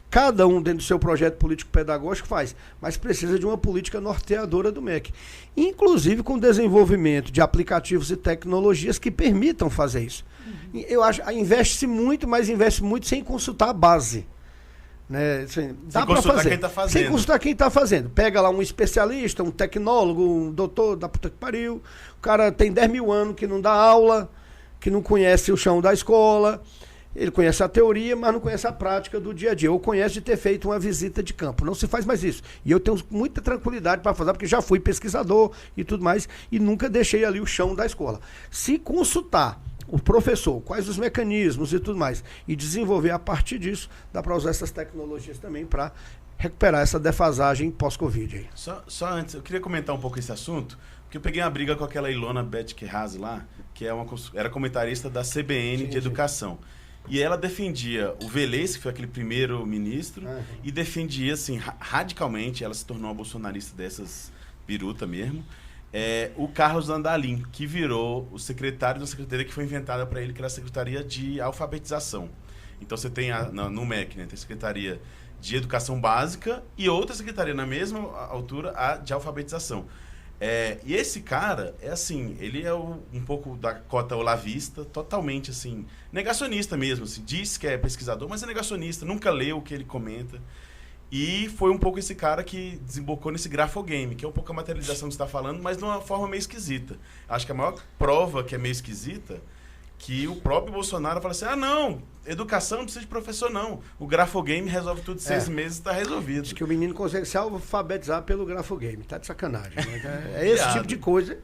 Cada um, dentro do seu projeto político-pedagógico, faz, mas precisa de uma política norteadora do MEC. Inclusive com o desenvolvimento de aplicativos e tecnologias que permitam fazer isso. Eu acho, investe-se muito, mas investe muito sem consultar a base. Né? Assim, dá para fazer. Quem tá fazendo. Sem consultar quem está fazendo. Pega lá um especialista, um tecnólogo, um doutor da puta que pariu. O cara tem 10 mil anos que não dá aula, que não conhece o chão da escola. Ele conhece a teoria, mas não conhece a prática do dia a dia. Ou conhece de ter feito uma visita de campo. Não se faz mais isso. E eu tenho muita tranquilidade para fazer, porque já fui pesquisador e tudo mais, e nunca deixei ali o chão da escola. Se consultar o professor, quais os mecanismos e tudo mais, e desenvolver a partir disso, dá para usar essas tecnologias também para recuperar essa defasagem pós-Covid aí. Só antes, eu queria comentar um pouco esse assunto, porque eu peguei uma briga com aquela Ilona Betkerraz lá, que era comentarista da CBN de Educação. E ela defendia o Velez, que foi aquele primeiro ministro, e defendia, assim, radicalmente, ela se tornou uma bolsonarista dessas biruta mesmo, o Carlos Andalim, que virou o secretário da secretaria que foi inventada para ele, que era a Secretaria de Alfabetização. Então você tem no MEC, né, tem a Secretaria de Educação Básica e outra secretaria na mesma altura, a de Alfabetização. E esse cara, assim, ele é um pouco da cota olavista, totalmente, assim, negacionista mesmo, assim, diz que é pesquisador, mas é negacionista, nunca leu o que ele comenta. E foi um pouco esse cara que desembocou nesse grafogame, que é um pouco a materialização que você está falando, mas de uma forma meio esquisita. Acho que a maior prova que é meio esquisita, que o próprio Bolsonaro fala assim, não, educação não precisa de professor não, o grafogame resolve tudo em 6 meses, está resolvido. Diz que o menino consegue se alfabetizar pelo grafogame, tá de sacanagem. Né? É esse tipo de coisa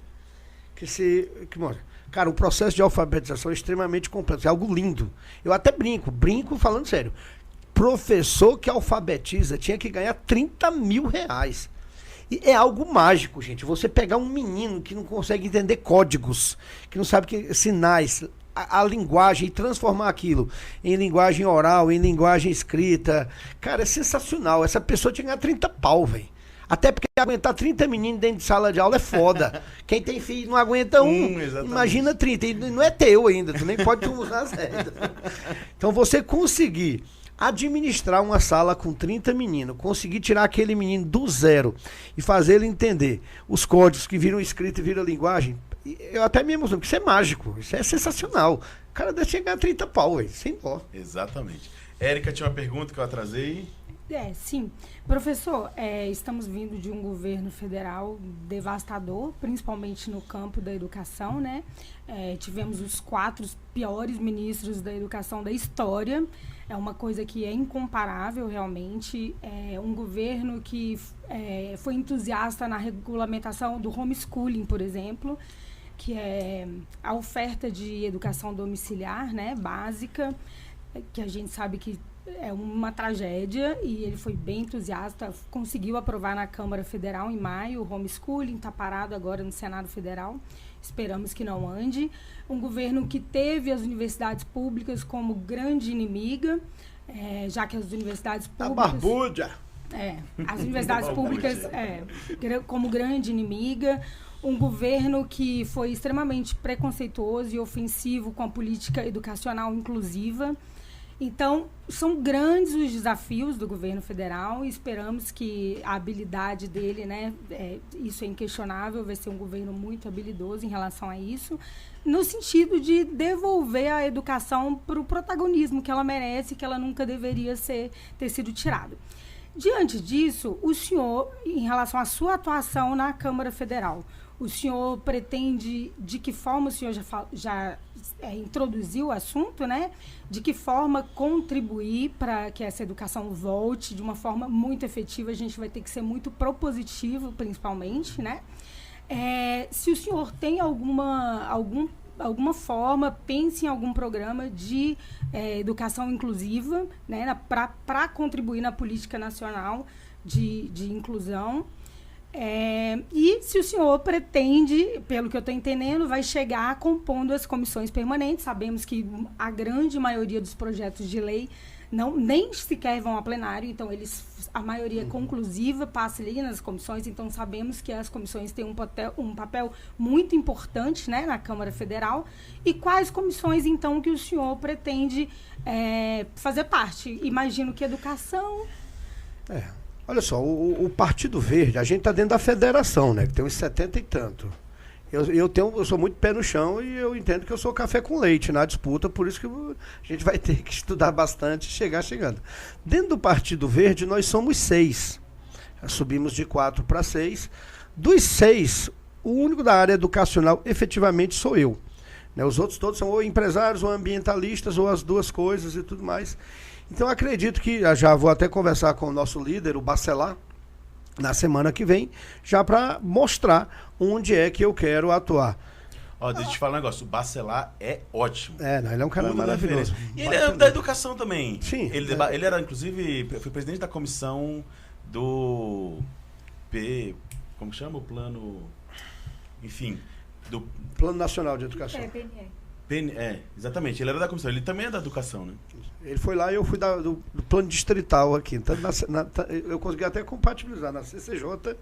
que mostra. Cara, o processo de alfabetização é extremamente complexo, é algo lindo. Eu até brinco falando sério. Professor que alfabetiza tinha que ganhar 30 mil reais. E é algo mágico, gente. Você pegar um menino que não consegue entender códigos, que não sabe sinais, a linguagem, e transformar aquilo em linguagem oral, em linguagem escrita. Cara, é sensacional. Essa pessoa tinha que ganhar 30 pau, velho. Até porque aguentar 30 meninos dentro de sala de aula é foda. Quem tem filho não aguenta um. Imagina 30. E não é teu ainda. Tu nem pode usar as regras. Então você conseguir administrar uma sala com 30 meninos, conseguir tirar aquele menino do zero e fazer ele entender os códigos que viram escrito e viram linguagem, eu até me emociono, porque isso é mágico, isso é sensacional. O cara deve chegar a 30 pau, véio, sem dó. Exatamente. Érica, tinha uma pergunta que eu atrasei. Sim. Professor, estamos vindo de um governo federal devastador, principalmente no campo da educação, né? Tivemos os 4 piores ministros da educação da história. É uma coisa que é incomparável, realmente. É um governo que foi entusiasta na regulamentação do homeschooling, por exemplo, que é a oferta de educação domiciliar, né, básica, que a gente sabe que é uma tragédia e ele foi bem entusiasta, conseguiu aprovar na Câmara Federal em maio, o homeschooling está parado agora no Senado Federal, esperamos que não ande. Um governo que teve as universidades públicas como grande inimiga, já que as universidades públicas... A barbúdia! As universidades públicas como grande inimiga, um governo que foi extremamente preconceituoso e ofensivo com a política educacional inclusiva. Então, são grandes os desafios do governo federal e esperamos que a habilidade dele, né, isso é inquestionável, vai ser um governo muito habilidoso em relação a isso, no sentido de devolver a educação para o protagonismo que ela merece, que ela nunca deveria ter sido tirada. Diante disso, o senhor, em relação à sua atuação na Câmara Federal, o senhor pretende, de que forma o senhor já introduziu o assunto, né? De que forma contribuir para que essa educação volte de uma forma muito efetiva? A gente vai ter que ser muito propositivo, principalmente, né? Se o senhor tem alguma forma, pense em algum programa de educação inclusiva, né? Para contribuir na política nacional de inclusão. E se o senhor pretende, pelo que eu estou entendendo, vai chegar compondo as comissões permanentes. Sabemos que a grande maioria dos projetos de lei nem sequer vão a plenário, então a maioria conclusiva passa ali nas comissões, então sabemos que as comissões têm um papel muito importante, né, na Câmara Federal. E quais comissões, então, que o senhor pretende fazer parte? Imagino que educação... Olha só, o Partido Verde, a gente está dentro da federação, né? Que tem uns 70 e tanto. Eu sou muito pé no chão e eu entendo que eu sou café com leite na disputa, por isso que a gente vai ter que estudar bastante e chegando. Dentro do Partido Verde, nós somos 6. Subimos de 4 para 6. Dos 6, o único da área educacional efetivamente sou eu. Né? Os outros todos são ou empresários ou ambientalistas ou as duas coisas e tudo mais. Então, acredito que, já vou até conversar com o nosso líder, o Bacelar, na semana que vem, já para mostrar onde é que eu quero atuar. Deixa eu te falar um negócio, o Bacelar é ótimo. Ele é um cara maravilhoso. E ele é da educação também. Sim. Ele era, inclusive, foi presidente da comissão do como chama o plano... Enfim, do... Plano Nacional de Educação. Exatamente. Ele era da comissão. Ele também é da educação, né? Ele foi lá e eu fui do plano distrital aqui. Então, eu consegui até compatibilizar na CCJ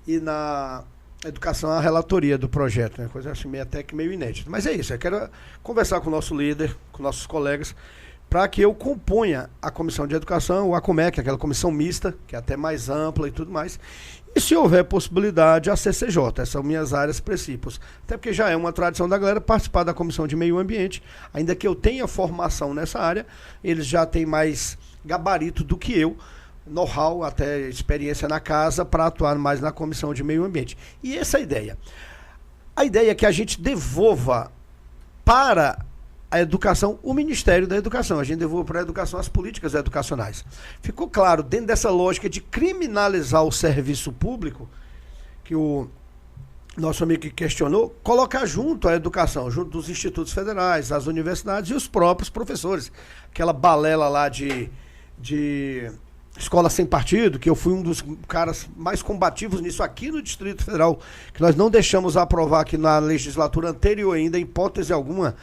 e na educação a relatoria do projeto, né? Coisa assim, até que meio inédita. Mas é isso, eu quero conversar com o nosso líder, com nossos colegas, para que eu componha a comissão de educação, o ACOMEC, aquela comissão mista, que é até mais ampla e tudo mais. E se houver possibilidade, a CCJ, essas são minhas áreas princípios. Até porque já é uma tradição da galera participar da Comissão de Meio Ambiente, ainda que eu tenha formação nessa área, eles já têm mais gabarito do que eu, know-how, até experiência na casa, para atuar mais na Comissão de Meio Ambiente. E essa é a ideia. A ideia é que a gente devolva para a educação, o Ministério da Educação. A gente devolve para a educação as políticas educacionais. Ficou claro, dentro dessa lógica de criminalizar o serviço público, que o nosso amigo que questionou, colocar junto a educação, junto dos institutos federais, as universidades e os próprios professores. Aquela balela lá de escola sem partido, que eu fui um dos caras mais combativos nisso aqui no Distrito Federal, que nós não deixamos aprovar aqui na legislatura anterior ainda, em hipótese alguma,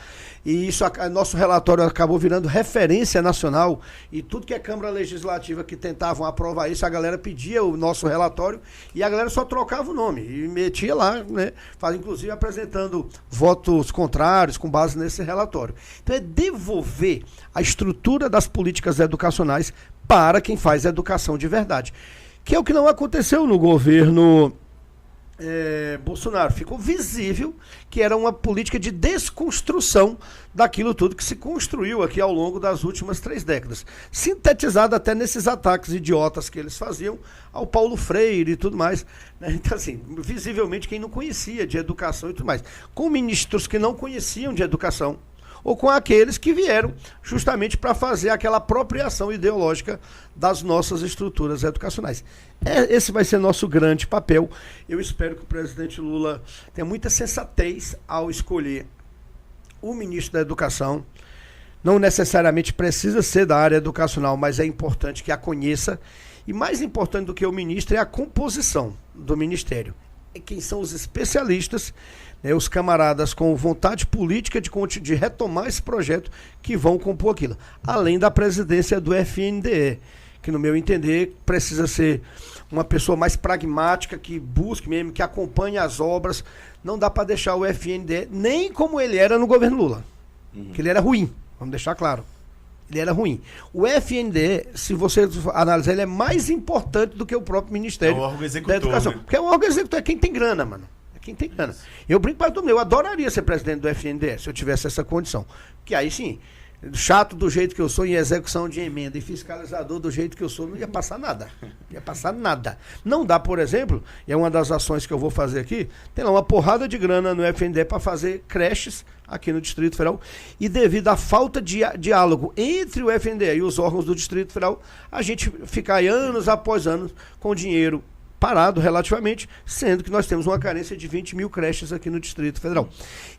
e isso, nosso relatório acabou virando referência nacional, e tudo que é Câmara Legislativa que tentavam aprovar isso, a galera pedia o nosso relatório, e a galera só trocava o nome, e metia lá, né, inclusive apresentando votos contrários com base nesse relatório. Então é devolver a estrutura das políticas educacionais para quem faz educação de verdade, que é o que não aconteceu no governo Bolsonaro. Ficou visível que era uma política de desconstrução daquilo tudo que se construiu aqui ao longo das últimas 3 décadas, sintetizado até nesses ataques idiotas que eles faziam ao Paulo Freire e tudo mais, né? Então, assim, visivelmente quem não conhecia de educação e tudo mais, com ministros que não conheciam de educação, ou com aqueles que vieram justamente para fazer aquela apropriação ideológica das nossas estruturas educacionais. Esse vai ser nosso grande papel. Eu espero que o presidente Lula tenha muita sensatez ao escolher o ministro da Educação, não necessariamente precisa ser da área educacional, mas é importante que a conheça. E mais importante do que o ministro é a composição do ministério. É quem são os especialistas, né, os camaradas com vontade política de retomar esse projeto que vão compor aquilo. Além da presidência do FNDE, que no meu entender precisa ser uma pessoa mais pragmática, que busque mesmo, que acompanhe as obras. Não dá para deixar o FNDE nem como ele era no governo Lula, que ele era ruim, vamos deixar claro. Ele era ruim. O FNDE, se você analisar, ele é mais importante do que o próprio Ministério da Educação. Né? Porque o órgão executor é quem tem grana, mano. É quem tem grana. Eu brinco para todo mundo, eu adoraria ser presidente do FNDE, se eu tivesse essa condição. Porque aí sim, chato do jeito que eu sou em execução de emenda e fiscalizador do jeito que eu sou, não ia passar nada. Não ia passar nada. Não dá, por exemplo, e é uma das ações que eu vou fazer aqui, tem lá uma porrada de grana no FNDE para fazer creches aqui no Distrito Federal, e devido à falta de diálogo entre o FNDE e os órgãos do Distrito Federal, a gente fica aí anos após anos com dinheiro parado relativamente, sendo que nós temos uma carência de 20 mil creches aqui no Distrito Federal.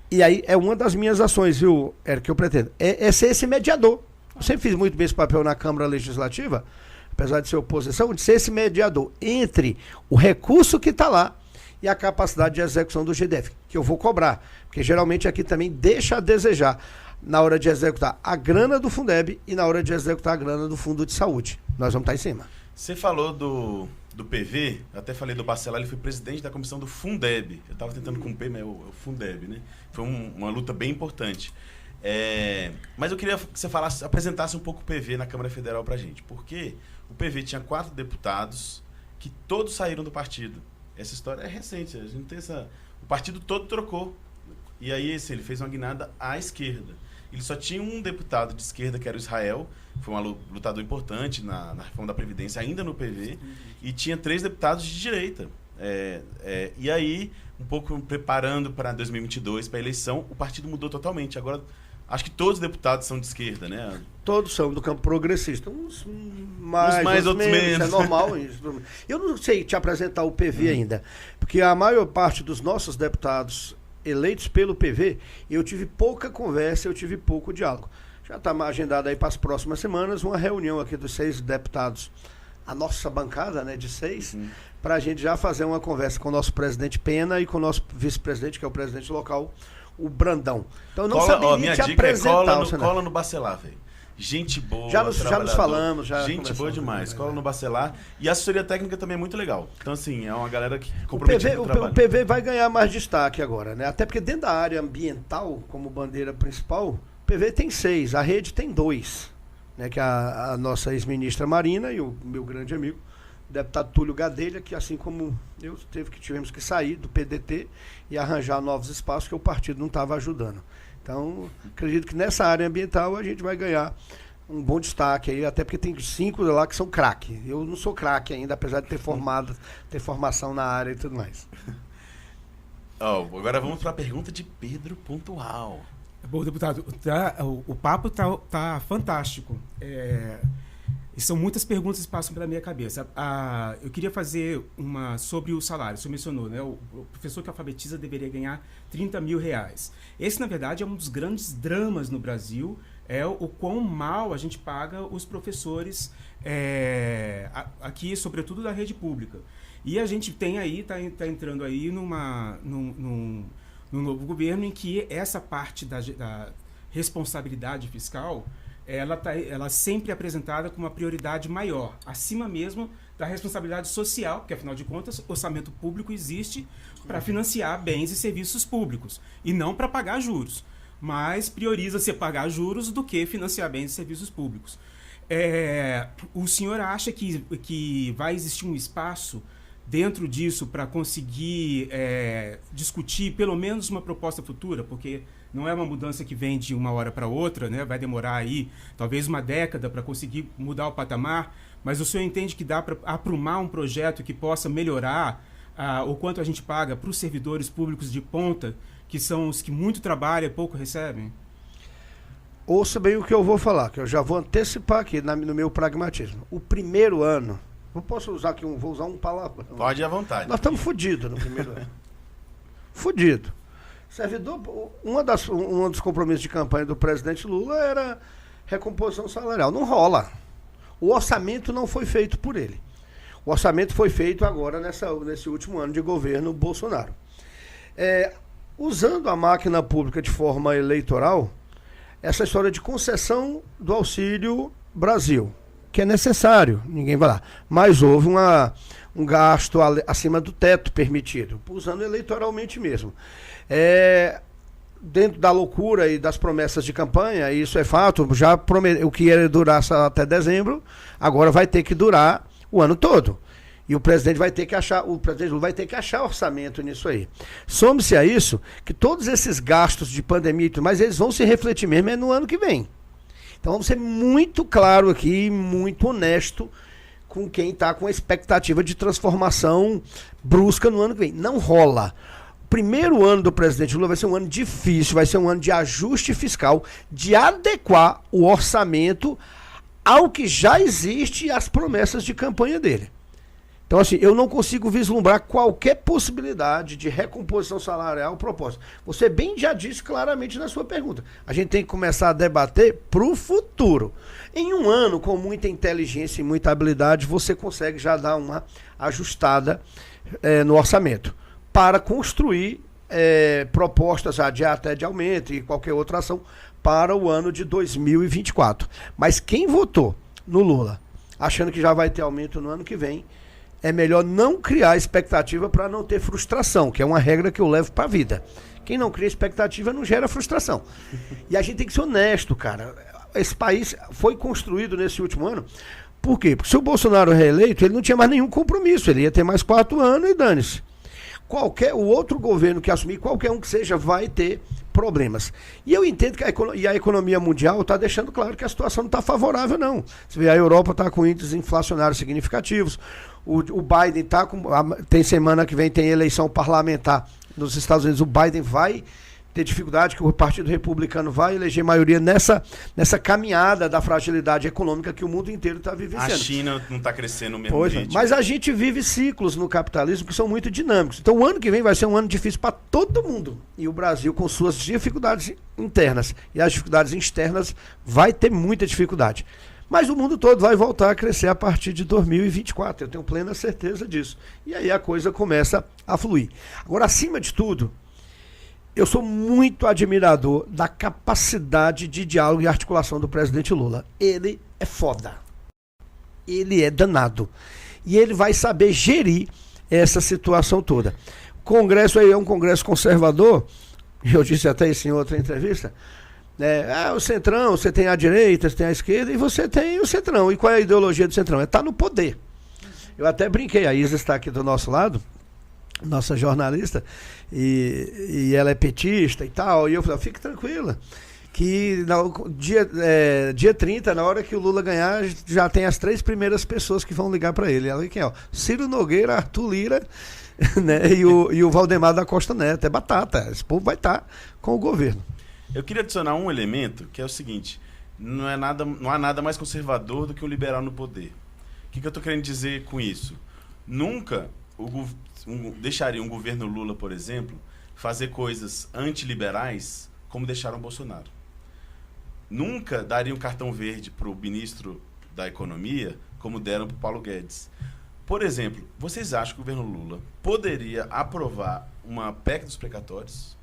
E aí é uma das minhas ações, viu, Eric, que eu pretendo, é ser esse mediador. Eu sempre fiz muito bem esse papel na Câmara Legislativa, apesar de ser oposição, de ser esse mediador entre o recurso que está lá e a capacidade de execução do GDF, que eu vou cobrar, porque geralmente aqui também deixa a desejar na hora de executar a grana do Fundeb e na hora de executar a grana do Fundo de Saúde. Nós vamos estar em cima. Você falou do PV, eu até falei do Bacelar, ele foi presidente da comissão do Fundeb. Eu estava tentando com o P, mas é o Fundeb, né? Foi uma luta bem importante. Mas eu queria que você apresentasse um pouco o PV na Câmara Federal pra gente, porque o PV tinha 4 deputados que todos saíram do partido. Essa história é recente, a gente tem o partido todo trocou. E aí ele fez uma guinada à esquerda. Ele só tinha um deputado de esquerda, que era o Israel, foi um lutador importante na reforma da Previdência, ainda no PV, e tinha 3 deputados de direita. E aí, um pouco preparando para 2022, para a eleição, o partido mudou totalmente. Agora, acho que todos os deputados são de esquerda, né? Todos são do campo progressista. Uns mais, outros menos. É normal isso. Eu não sei te apresentar o PV ainda, porque a maior parte dos nossos deputados eleitos pelo PV, eu tive pouca conversa, eu tive pouco diálogo. Já está agendada aí para as próximas semanas uma reunião aqui dos 6 deputados, a nossa bancada, né, de 6, para a gente já fazer uma conversa com o nosso presidente Pena e com o nosso vice-presidente, que é o presidente local, o Brandão. Então eu não saberia te apresentar. Cola no Bacelar, velho. Gente boa, já nos falamos. Gente boa demais. Cola no Bacelar. E a assessoria técnica também é muito legal. Então, assim, é uma galera que comprometida com o trabalho. O PV vai ganhar mais destaque agora, né? Até porque dentro da área ambiental, como bandeira principal, o PV tem 6, a rede tem 2. Né? Que é a nossa ex-ministra Marina e o meu grande amigo, o deputado Túlio Gadelha, que assim como eu, tivemos que sair do PDT e arranjar novos espaços que o partido não estava ajudando. Então, acredito que nessa área ambiental a gente vai ganhar um bom destaque aí, até porque tem 5 lá que são craque. Eu não sou craque ainda, apesar de ter formação na área e tudo mais. Agora vamos para a pergunta de Pedro Pontual. Bom, deputado, o papo tá fantástico. E são muitas perguntas que passam pela minha cabeça. Eu queria fazer uma sobre o salário. O senhor mencionou, né? O professor que alfabetiza deveria ganhar R$30 mil. Esse, na verdade, é um dos grandes dramas no Brasil, é o quão mal a gente paga os professores aqui, sobretudo da rede pública. E a gente tem aí, está entrando aí num novo governo em que essa parte da responsabilidade fiscal ela sempre é apresentada como uma prioridade maior, acima mesmo da responsabilidade social, porque, afinal de contas, orçamento público existe para financiar bens e serviços públicos, e não para pagar juros. Mas prioriza-se pagar juros do que financiar bens e serviços públicos. O senhor acha que vai existir um espaço dentro disso para conseguir discutir pelo menos uma proposta futura? Porque não é uma mudança que vem de uma hora para outra, né? Vai demorar aí talvez uma década para conseguir mudar o patamar, mas o senhor entende que dá para aprumar um projeto que possa melhorar o quanto a gente paga para os servidores públicos de ponta, que são os que muito trabalham e pouco recebem? Ouça bem o que eu vou falar, que eu já vou antecipar aqui no meu pragmatismo. O primeiro ano, não posso usar aqui, vou usar um palavrão. Pode ir à vontade. Nós estamos fodidos no primeiro ano. Fodido. Servidor, um dos compromissos de campanha do presidente Lula era recomposição salarial. Não rola. O orçamento não foi feito por ele. O orçamento foi feito agora nesse último ano de governo Bolsonaro. Usando a máquina pública de forma eleitoral, essa história de concessão do Auxílio Brasil, que é necessário, ninguém vai lá, mas houve um gasto acima do teto permitido, usando eleitoralmente mesmo. Dentro da loucura e das promessas de campanha, isso é fato, já o que ia durar até dezembro, agora vai ter que durar o ano todo. E o presidente vai ter que achar, o presidente Lula vai ter que achar orçamento nisso aí. Some-se a isso que todos esses gastos de pandemia, mas eles vão se refletir mesmo no ano que vem. Então vamos ser muito claro aqui, muito honesto com quem está com a expectativa de transformação brusca no ano que vem. Não rola. O primeiro ano do presidente Lula vai ser um ano difícil, vai ser um ano de ajuste fiscal, de adequar o orçamento ao que já existe e às promessas de campanha dele. Então, assim, eu não consigo vislumbrar qualquer possibilidade de recomposição salarial proposta. Você bem já disse claramente na sua pergunta. A gente tem que começar a debater para o futuro. Em um ano, com muita inteligência e muita habilidade, você consegue já dar uma ajustada no orçamento para construir propostas até de aumento e qualquer outra ação para o ano de 2024. Mas quem votou no Lula, achando que já vai ter aumento no ano que vem, é melhor não criar expectativa para não ter frustração, que é uma regra que eu levo para a vida. Quem não cria expectativa não gera frustração. E a gente tem que ser honesto, cara. Esse país foi construído nesse último ano. Por quê? Porque se o Bolsonaro é reeleito, ele não tinha mais nenhum compromisso. Ele ia ter mais 4 anos e dane-se. O outro governo que assumir, qualquer um que seja, vai ter problemas. E eu entendo que a economia mundial está deixando claro que a situação não está favorável, não. Você vê, a Europa está com índices inflacionários significativos. O Biden está com... Tem semana que vem, tem eleição parlamentar nos Estados Unidos. O Biden vai ter dificuldade, que o Partido Republicano vai eleger maioria nessa caminhada da fragilidade econômica que o mundo inteiro está vivenciando. A China não está crescendo no mesmo ritmo. Mas a gente vive ciclos no capitalismo que são muito dinâmicos. Então o ano que vem vai ser um ano difícil para todo mundo. E o Brasil, com suas dificuldades internas e as dificuldades externas, vai ter muita dificuldade. Mas o mundo todo vai voltar a crescer a partir de 2024. Eu tenho plena certeza disso. E aí a coisa começa a fluir. Agora, acima de tudo, eu sou muito admirador da capacidade de diálogo e articulação do presidente Lula. Ele é foda. Ele é danado. E ele vai saber gerir essa situação toda. O Congresso aí é um Congresso conservador. Eu disse até isso em outra entrevista. O Centrão, você tem a direita, você tem a esquerda e você tem o Centrão. E qual é a ideologia do Centrão? É estar no poder. Eu até brinquei, a Isa está aqui do nosso lado, nossa jornalista, e ela é petista e tal, e eu falei, fique tranquila, que dia 30, na hora que o Lula ganhar, já tem as 3 primeiras pessoas que vão ligar para ele. Ela quem é? Ciro Nogueira, Arthur Lira, né, e o Valdemar da Costa Neto. É batata, esse povo vai estar com o governo. Eu queria adicionar um elemento, que é o seguinte, não há nada mais conservador do que um liberal no poder. O que eu estou querendo dizer com isso? Nunca deixaria um governo Lula, por exemplo, fazer coisas antiliberais como deixaram o Bolsonaro. Nunca daria um cartão verde para o ministro da Economia como deram para o Paulo Guedes. Por exemplo, vocês acham que o governo Lula poderia aprovar uma PEC dos precatórios?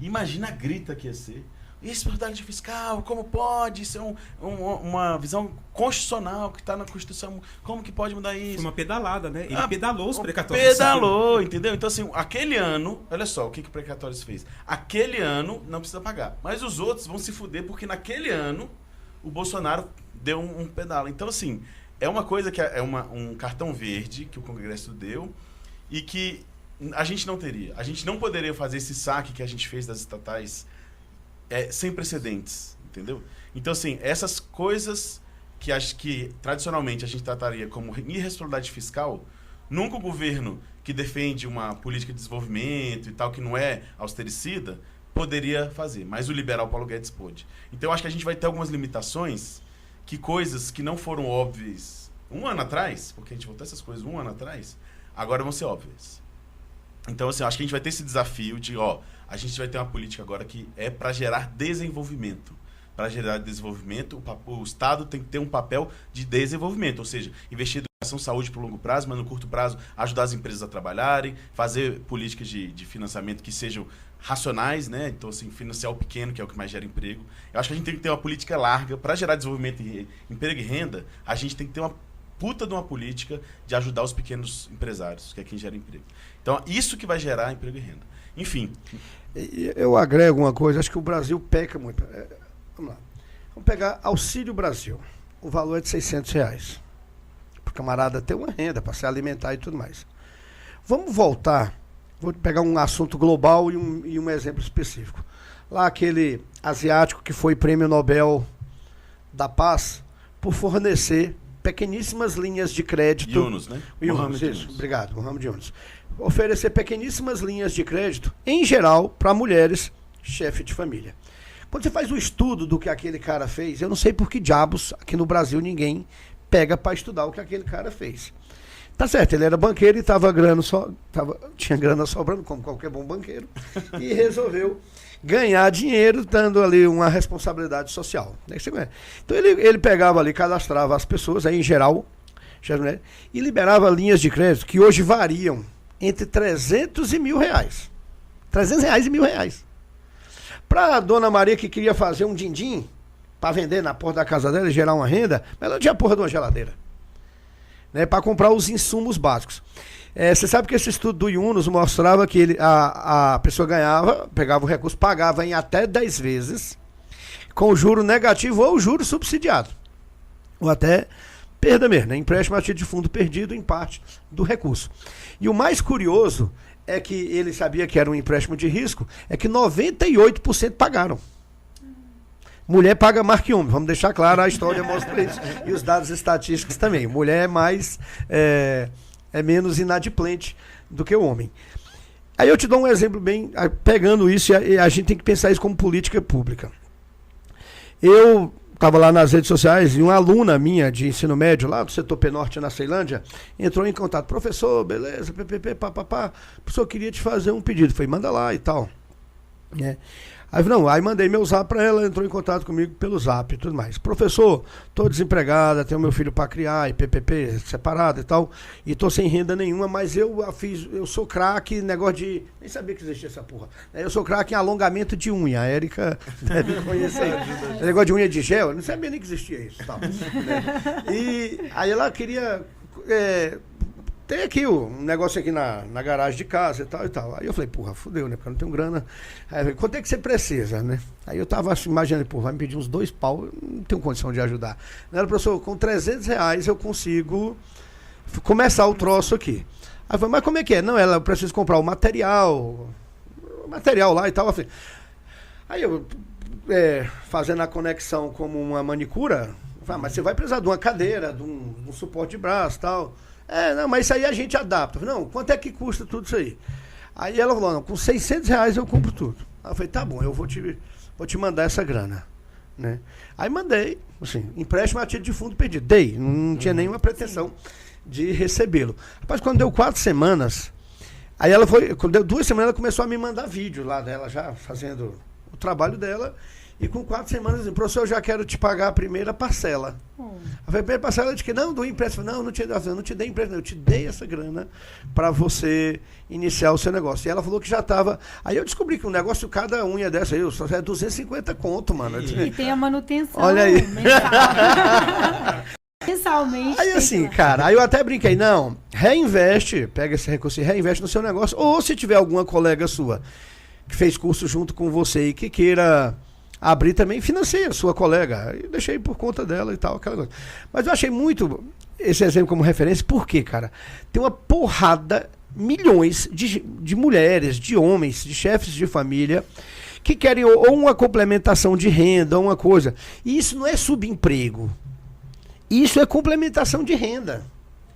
Imagina a grita que ia ser. Responsabilidade fiscal, como pode? Isso é uma visão constitucional que está na Constituição. Como que pode mudar isso? Foi uma pedalada, né? Ele pedalou os precatórios. Pedalou, entendeu? Então, assim, aquele ano... Olha só, o que o precatórios fez? Aquele ano não precisa pagar. Mas os outros vão se fuder porque naquele ano o Bolsonaro deu um pedalo. Então, assim, é uma coisa que é um cartão verde que o Congresso deu e que a gente não teria. A gente não poderia fazer esse saque que a gente fez das estatais sem precedentes, entendeu? Então, assim, essas coisas que acho que tradicionalmente a gente trataria como irresponsabilidade fiscal, nunca o governo que defende uma política de desenvolvimento e tal, que não é austericida, poderia fazer. Mas o liberal Paulo Guedes pôde. Então, eu acho que a gente vai ter algumas limitações que coisas que não foram óbvias um ano atrás, porque a gente votou essas coisas um ano atrás, agora vão ser óbvias. Então, assim, eu acho que a gente vai ter esse desafio de, a gente vai ter uma política agora que é para gerar desenvolvimento. Para gerar desenvolvimento, o Estado tem que ter um papel de desenvolvimento, ou seja, investir em educação, saúde para o longo prazo, mas no curto prazo ajudar as empresas a trabalharem, fazer políticas de financiamento que sejam racionais, né? Então, assim, financiar o pequeno, que é o que mais gera emprego. Eu acho que a gente tem que ter uma política larga para gerar desenvolvimento e emprego e renda. A gente tem que ter uma puta de uma política de ajudar os pequenos empresários, que é quem gera emprego. Então, isso que vai gerar emprego e renda. Enfim. Eu agrego uma coisa, acho que o Brasil peca muito. Vamos lá. Vamos pegar Auxílio Brasil. O valor é de R$600. Para o camarada ter uma renda, para se alimentar e tudo mais. Vamos voltar. Vou pegar um assunto global e um exemplo específico. Lá aquele asiático que foi prêmio Nobel da Paz por fornecer pequeníssimas linhas de crédito. Yunus, né? Yunus, isso. Obrigado, Mohamed Yunus. Oferecer pequeníssimas linhas de crédito, em geral, para mulheres, chefe de família. Quando você faz o estudo do que aquele cara fez, eu não sei por que diabos aqui no Brasil ninguém pega para estudar o que aquele cara fez. Tá certo, ele era banqueiro e tinha grana sobrando, como qualquer bom banqueiro, e resolveu ganhar dinheiro dando ali uma responsabilidade social. Então ele pegava ali, cadastrava as pessoas, aí em geral, né, e liberava linhas de crédito que hoje variam entre 300 e R$1.000. R$300 e R$1.000. Para a dona Maria que queria fazer um din-din para vender na porta da casa dela e gerar uma renda, mas ela não tinha a porra de uma geladeira, né, para comprar os insumos básicos. Você sabe que esse estudo do Yunus mostrava que a pessoa pegava o recurso, pagava em até 10 vezes, com o juro negativo ou o juro subsidiado. Ou até perda mesmo, né? Empréstimo a título de fundo perdido em parte do recurso. E o mais curioso é que ele sabia que era um empréstimo de risco, é que 98% pagaram. Mulher paga mais que homem, vamos deixar claro, a história mostra isso. E os dados estatísticos também. Mulher é mais... é menos inadimplente do que o homem. Aí eu te dou um exemplo bem, pegando isso, e a gente tem que pensar isso como política pública. Eu estava lá nas redes sociais e uma aluna minha de ensino médio, lá do setor P-Norte, na Ceilândia, entrou em contato. Professor, beleza, papapá, professor, queria te fazer um pedido. Falei, manda lá e tal. Aí mandei meu zap para ela, entrou em contato comigo pelo zap e tudo mais. Professor, tô desempregada, tenho meu filho para criar, e PPP separado e tal, e tô sem renda nenhuma, mas eu sou craque em negócio de... Nem sabia que existia essa porra. Eu sou craque em alongamento de unha. A Érica deve conhecer. Negócio de unha de gel, eu não sabia nem que existia isso. Tal, né? E aí ela queria... tem aqui um negócio aqui na garagem de casa e tal e tal. Aí eu falei, porra, fudeu, né? Porque eu não tenho grana. Aí eu falei, quanto é que você precisa, né? Aí eu tava assim, imaginando, pô, vai me pedir uns 2 pau, eu não tenho condição de ajudar. Ela, professor, com R$300 eu consigo começar o troço aqui. Aí eu falei, mas como é que é? Não, eu preciso comprar o material lá e tal. Aí eu, fazendo a conexão como uma manicura, eu falei, mas você vai precisar de uma cadeira, de um suporte de braço e tal. Não, mas isso aí a gente adapta. Eu falei, não, quanto é que custa tudo isso aí? Aí ela falou, não, com R$600 eu compro tudo. Aí eu falei, tá bom, eu vou te mandar essa grana, né? Aí mandei, assim, empréstimo a título de fundo perdido. Dei, não tinha nenhuma pretensão de recebê-lo. Rapaz, quando deu 4 semanas, aí ela quando deu 2 semanas, ela começou a me mandar vídeo lá dela, já fazendo o trabalho dela. E com 4 semanas, professor, eu já quero te pagar a primeira parcela. A primeira parcela de que? Não, do empréstimo. Não, não te dei empréstimo, eu te dei essa grana para você iniciar o seu negócio. E ela falou que já estava... Aí eu descobri que um negócio, cada unha dessa aí, só é 250 conto, mano. E tem a manutenção. Olha aí. Mensalmente. Aí assim, cara, aí eu até brinquei, não, reinveste, pega esse recurso e reinveste no seu negócio. Ou se tiver alguma colega sua que fez curso junto com você e que queira... abrir também, financia a sua colega. E deixei por conta dela e tal, aquela coisa. Mas eu achei muito esse exemplo como referência, porque, cara, tem uma porrada, milhões de mulheres, de homens, de chefes de família, que querem ou uma complementação de renda, ou uma coisa. E isso não é subemprego. Isso é complementação de renda.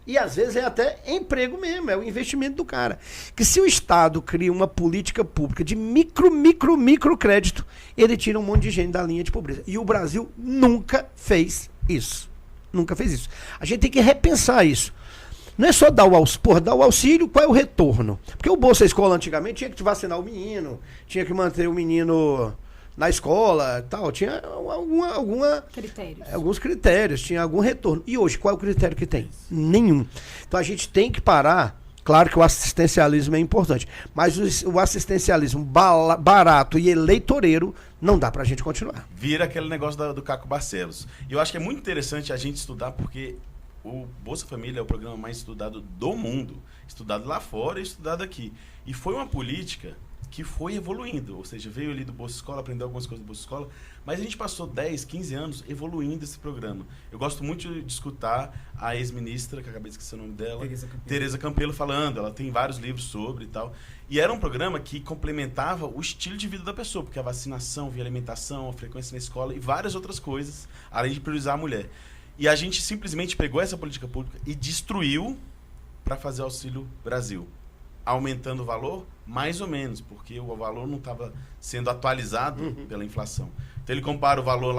E às vezes é até emprego mesmo, é o investimento do cara. Que se o Estado cria uma política pública de micro crédito, ele tira um monte de gente da linha de pobreza. E o Brasil nunca fez isso. Nunca fez isso. A gente tem que repensar isso. Não é só dar o auxílio. Porra, dar o auxílio, qual é o retorno? Porque o Bolsa Escola antigamente tinha que vacinar o menino, tinha que manter o menino na escola e tal. Tinha alguns critérios, tinha algum retorno. E hoje, qual é o critério que tem? Nenhum. Então a gente tem que parar. Claro que o assistencialismo é importante, mas o assistencialismo barato e eleitoreiro não dá pra gente continuar. Vira aquele negócio do Caco Barcelos. E eu acho que é muito interessante a gente estudar, porque o Bolsa Família é o programa mais estudado do mundo. Estudado lá fora e estudado aqui. E foi uma política que foi evoluindo. Ou seja, veio ali do Bolsa Escola, aprendeu algumas coisas do Bolsa Escola, mas a gente passou 10, 15 anos evoluindo esse programa. Eu gosto muito de escutar a ex-ministra, que eu acabei de esquecer o nome dela, Tereza Campelo, falando. Ela tem vários livros sobre e tal. E era um programa que complementava o estilo de vida da pessoa, porque a vacinação, via alimentação, a frequência na escola e várias outras coisas, além de priorizar a mulher. E a gente simplesmente pegou essa política pública e destruiu para fazer Auxílio Brasil. Aumentando o valor, mais ou menos, porque o valor não estava sendo atualizado pela inflação. Então ele compara o valor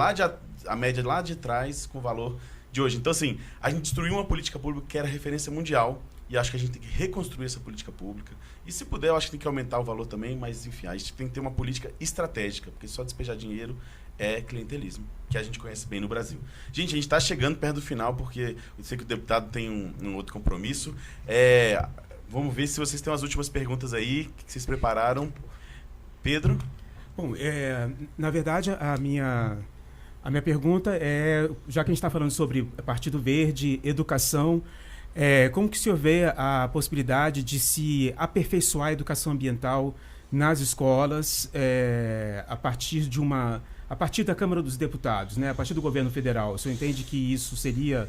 a média lá de trás com o valor de hoje. Então, assim, a gente destruiu uma política pública que era referência mundial e acho que a gente tem que reconstruir essa política pública. E se puder, eu acho que tem que aumentar o valor também, mas enfim, a gente tem que ter uma política estratégica, porque só despejar dinheiro é clientelismo, que a gente conhece bem no Brasil. Gente, a gente está chegando perto do final, porque eu sei que o deputado tem um outro compromisso. Vamos ver se vocês têm as últimas perguntas aí, que vocês prepararam. Pedro? Bom, na verdade, a minha pergunta é, já que a gente está falando sobre Partido Verde, educação, como que o senhor vê a possibilidade de se aperfeiçoar a educação ambiental nas escolas a partir da Câmara dos Deputados, né, a partir do governo federal? O senhor entende que isso seria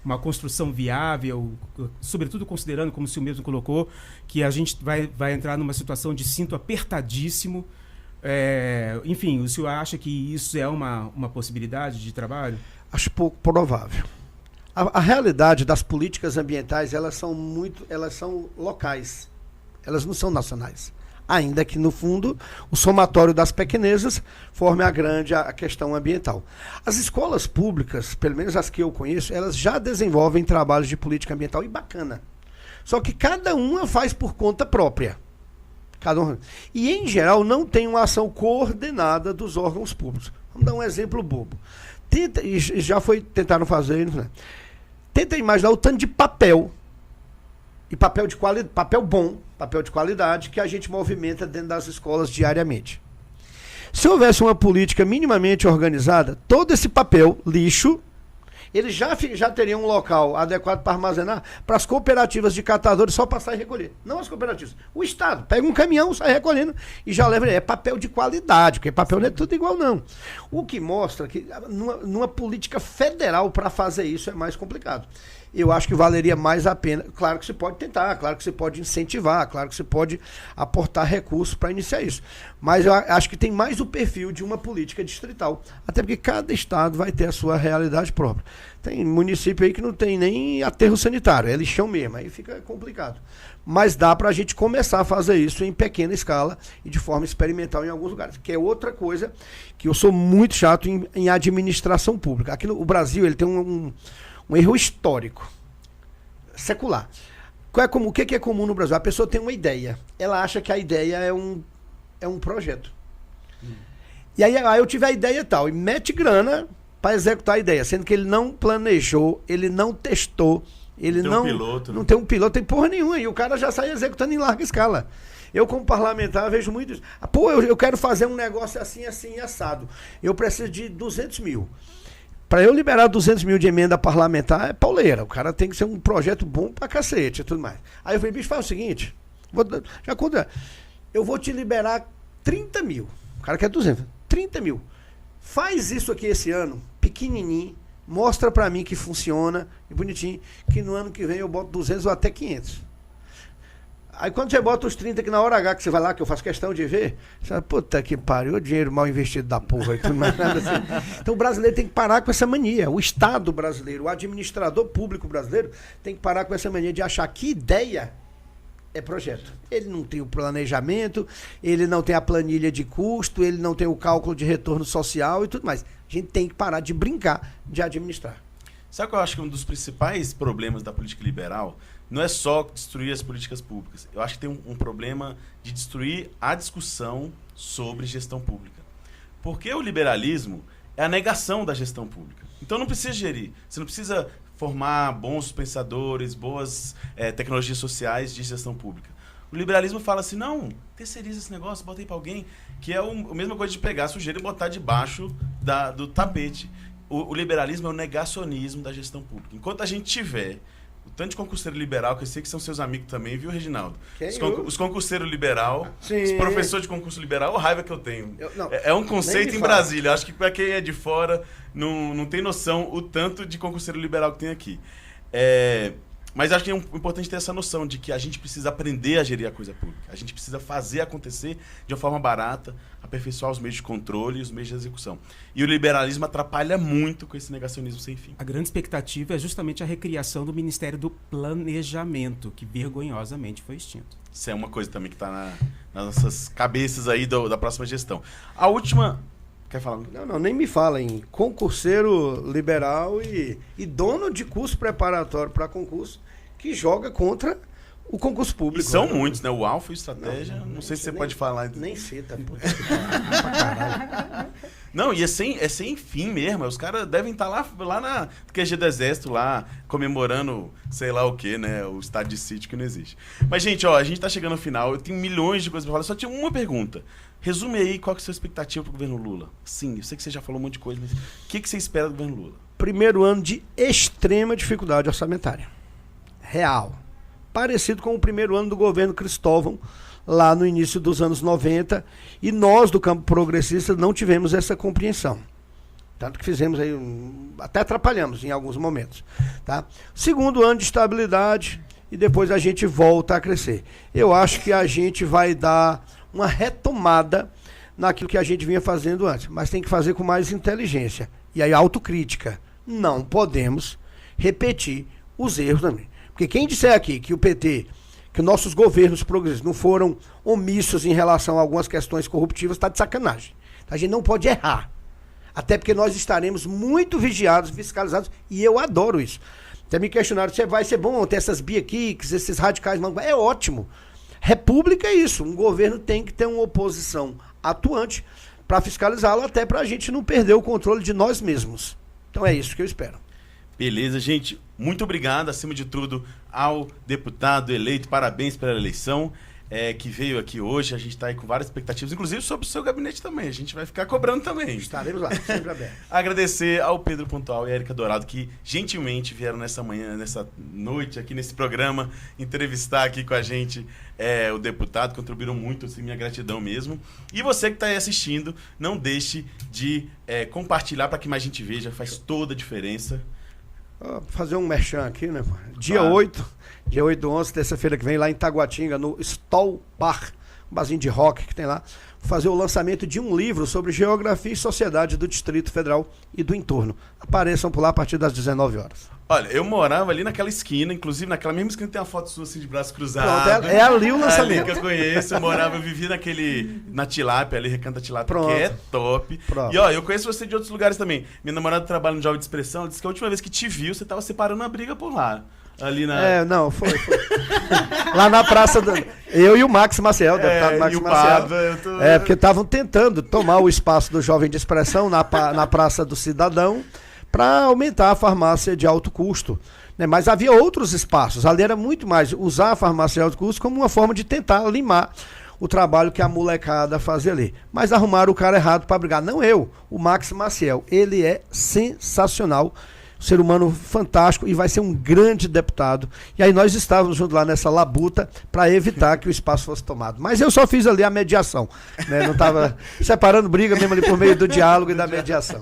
uma construção viável, sobretudo considerando, como o senhor mesmo colocou, que a gente vai entrar numa situação de cinto apertadíssimo? Enfim, o senhor acha que isso é uma possibilidade de trabalho? Acho pouco provável. A realidade das políticas ambientais, elas são locais, elas não são nacionais. Ainda que, no fundo, o somatório das pequenezas forme a questão ambiental. As escolas públicas, pelo menos as que eu conheço, elas já desenvolvem trabalhos de política ambiental e bacana. Só que cada uma faz por conta própria. E, em geral, não tem uma ação coordenada dos órgãos públicos. Vamos dar um exemplo bobo. Tentaram fazer, né? Tenta imaginar o tanto de papel, e papel bom, papel de qualidade, que a gente movimenta dentro das escolas diariamente. Se houvesse uma política minimamente organizada, todo esse papel, lixo, eles já teriam um local adequado para armazenar, para as cooperativas de catadores só passar e recolher. Não as cooperativas. O Estado pega um caminhão, sai recolhendo e já leva. É papel de qualidade, porque papel não é tudo igual, não. O que mostra que numa política federal para fazer isso é mais complicado. Eu acho que valeria mais a pena. Claro que você pode tentar, claro que você pode incentivar, claro que você pode aportar recursos para iniciar isso. Mas eu acho que tem mais o perfil de uma política distrital. Até porque cada estado vai ter a sua realidade própria. Tem município aí que não tem nem aterro sanitário, é lixão mesmo, aí fica complicado. Mas dá para a gente começar a fazer isso em pequena escala e de forma experimental em alguns lugares. Que é outra coisa que eu sou muito chato em administração pública. Aqui no Brasil ele tem um erro histórico, secular. O que é comum no Brasil? A pessoa tem uma ideia. Ela acha que a ideia é um projeto. E aí eu tive a ideia e tal, e mete grana para executar a ideia, sendo que ele não planejou, ele não testou, ele não tem um piloto, tem porra nenhuma, e o cara já sai executando em larga escala. Eu, como parlamentar, vejo muito isso. Eu quero fazer um negócio assim, assim, assado. Eu preciso de 200 mil. Para eu liberar 200 mil de emenda parlamentar é pauleira. O cara tem que ser um projeto bom pra cacete e tudo mais. Aí eu falei, bicho, faz o seguinte, eu vou te liberar 30 mil. O cara quer 200. 30 mil. Faz isso aqui esse ano, pequenininho, mostra pra mim que funciona, e bonitinho, que no ano que vem eu boto 200 ou até 500. Aí quando você bota os 30 que na hora H que você vai lá, que eu faço questão de ver, você fala, puta que pariu, o dinheiro mal investido da porra e tudo mais nada assim. Então o brasileiro tem que parar com essa mania. O Estado brasileiro, o administrador público brasileiro tem que parar com essa mania de achar que ideia é projeto. Ele não tem o planejamento, ele não tem a planilha de custo, ele não tem o cálculo de retorno social e tudo mais. A gente tem que parar de brincar de administrar. Sabe o que eu acho que um dos principais problemas da política liberal não é só destruir as políticas públicas. Eu acho que tem um problema de destruir a discussão sobre gestão pública. Porque o liberalismo é a negação da gestão pública. Então não precisa gerir. Você não precisa formar bons pensadores, boas tecnologias sociais de gestão pública. O liberalismo fala assim, não, terceiriza esse negócio, bota aí para alguém, que é a mesma coisa de pegar a sujeira e botar debaixo do tapete. O liberalismo é o negacionismo da gestão pública. Enquanto a gente tiver o tanto de concurseiro liberal, que eu sei que são seus amigos também, viu, Reginaldo? Os concurseiros liberal, os professores de concurso liberal, a raiva que eu tenho. É um conceito em Brasília. Acho que para quem é de fora não tem noção o tanto de concurseiro liberal que tem aqui. Mas acho que é importante ter essa noção de que a gente precisa aprender a gerir a coisa pública. A gente precisa fazer acontecer de uma forma barata, aperfeiçoar os meios de controle e os meios de execução. E o liberalismo atrapalha muito com esse negacionismo sem fim. A grande expectativa é justamente a recriação do Ministério do Planejamento, que vergonhosamente foi extinto. Isso é uma coisa também que está nas nossas cabeças aí da próxima gestão. A última... Quer falar? Não, nem me fala em concurseiro liberal e dono de curso preparatório para concurso que joga contra o concurso público. E são muitos, né? O Alfa e o Estratégia, não sei se você pode falar. Nem cita, puta. Não, e é sem fim mesmo. Os caras devem estar lá na QG do Exército, lá, comemorando sei lá o que, né? O estado de sítio que não existe. Mas, gente, a gente tá chegando ao final. Eu tenho milhões de coisas pra falar. Só tinha uma pergunta. Resume aí qual que é a sua expectativa pro governo Lula. Sim, eu sei que você já falou um monte de coisa, mas o que você espera do governo Lula? Primeiro ano de extrema dificuldade orçamentária. Real. Parecido com o primeiro ano do governo Cristóvão, lá no início dos anos 90, e nós do campo progressista não tivemos essa compreensão. Tanto que fizemos aí, até atrapalhamos em alguns momentos. Tá? Segundo ano de estabilidade, e depois a gente volta a crescer. Eu acho que a gente vai dar uma retomada naquilo que a gente vinha fazendo antes, mas tem que fazer com mais inteligência. E aí autocrítica. Não podemos repetir os erros também. Porque quem disser aqui que o PT, que nossos governos progressistas não foram omissos em relação a algumas questões corruptivas, está de sacanagem. A gente não pode errar. Até porque nós estaremos muito vigiados, fiscalizados, e eu adoro isso. Até me questionaram, vai ser bom ter essas biaquiques, esses radicais, não. É ótimo. República é isso. Um governo tem que ter uma oposição atuante para fiscalizá-lo, até para a gente não perder o controle de nós mesmos. Então é isso que eu espero. Beleza, gente. Muito obrigado, acima de tudo, ao deputado eleito. Parabéns pela eleição que veio aqui hoje. A gente está aí com várias expectativas, inclusive sobre o seu gabinete também. A gente vai ficar cobrando também. Estaremos lá, sempre aberto. Agradecer ao Pedro Pontual e a Érica Dourado, que gentilmente vieram nessa noite, aqui nesse programa, entrevistar aqui com a gente o deputado. Contribuíram muito, assim, minha gratidão mesmo. E você que está aí assistindo, não deixe de compartilhar para que mais gente veja. Faz toda a diferença. Fazer um merchan aqui, né? Dia 8 do 11, terça-feira que vem, lá em Taguatinga, no Stoll Bar, um barzinho de rock que tem lá, fazer o lançamento de um livro sobre geografia e sociedade do Distrito Federal e do entorno. Apareçam por lá a partir das 19 horas. Olha, eu morava ali naquela esquina, inclusive naquela mesma esquina que tem uma foto sua assim de braço cruzado. Pronto, é ali o lançamento. Ali que eu conheço, eu vivia na Tilápia, ali, Recanto da Tilápia, Pronto. que é top. Pronto. E ó, eu conheço você de outros lugares também. Minha namorada trabalha no Jovem de Expressão, ela disse que a última vez que te viu, você tava separando uma briga por lá. Ali na... não, foi. Lá na praça, eu e o Max Maciel, o deputado Max Maciel. Porque estavam tentando tomar o espaço do Jovem de Expressão na Praça do Cidadão para aumentar a farmácia de alto custo. Né? Mas havia outros espaços. Ali era muito mais usar a farmácia de alto custo como uma forma de tentar limar o trabalho que a molecada fazia ali. Mas arrumaram o cara errado para brigar. Não eu, o Max Maciel. Ele é sensacional. Ser humano fantástico e vai ser um grande deputado. E aí nós estávamos juntos lá nessa labuta para evitar que o espaço fosse tomado. Mas eu só fiz ali a mediação. Né? Não estava separando briga mesmo ali por meio do diálogo e da mediação.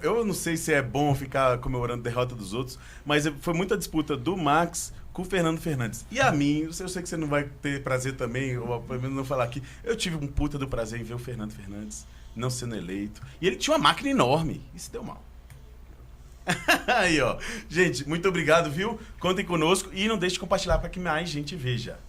Eu não sei se é bom ficar comemorando a derrota dos outros, mas foi muita disputa do Max com o Fernando Fernandes. E a mim, eu sei que você não vai ter prazer também, ou pelo menos não falar aqui, eu tive um puta do prazer em ver o Fernando Fernandes não sendo eleito. E ele tinha uma máquina enorme. Isso deu mal. Aí, ó. Gente, muito obrigado, viu? Contem conosco e não deixe de compartilhar para que mais gente veja.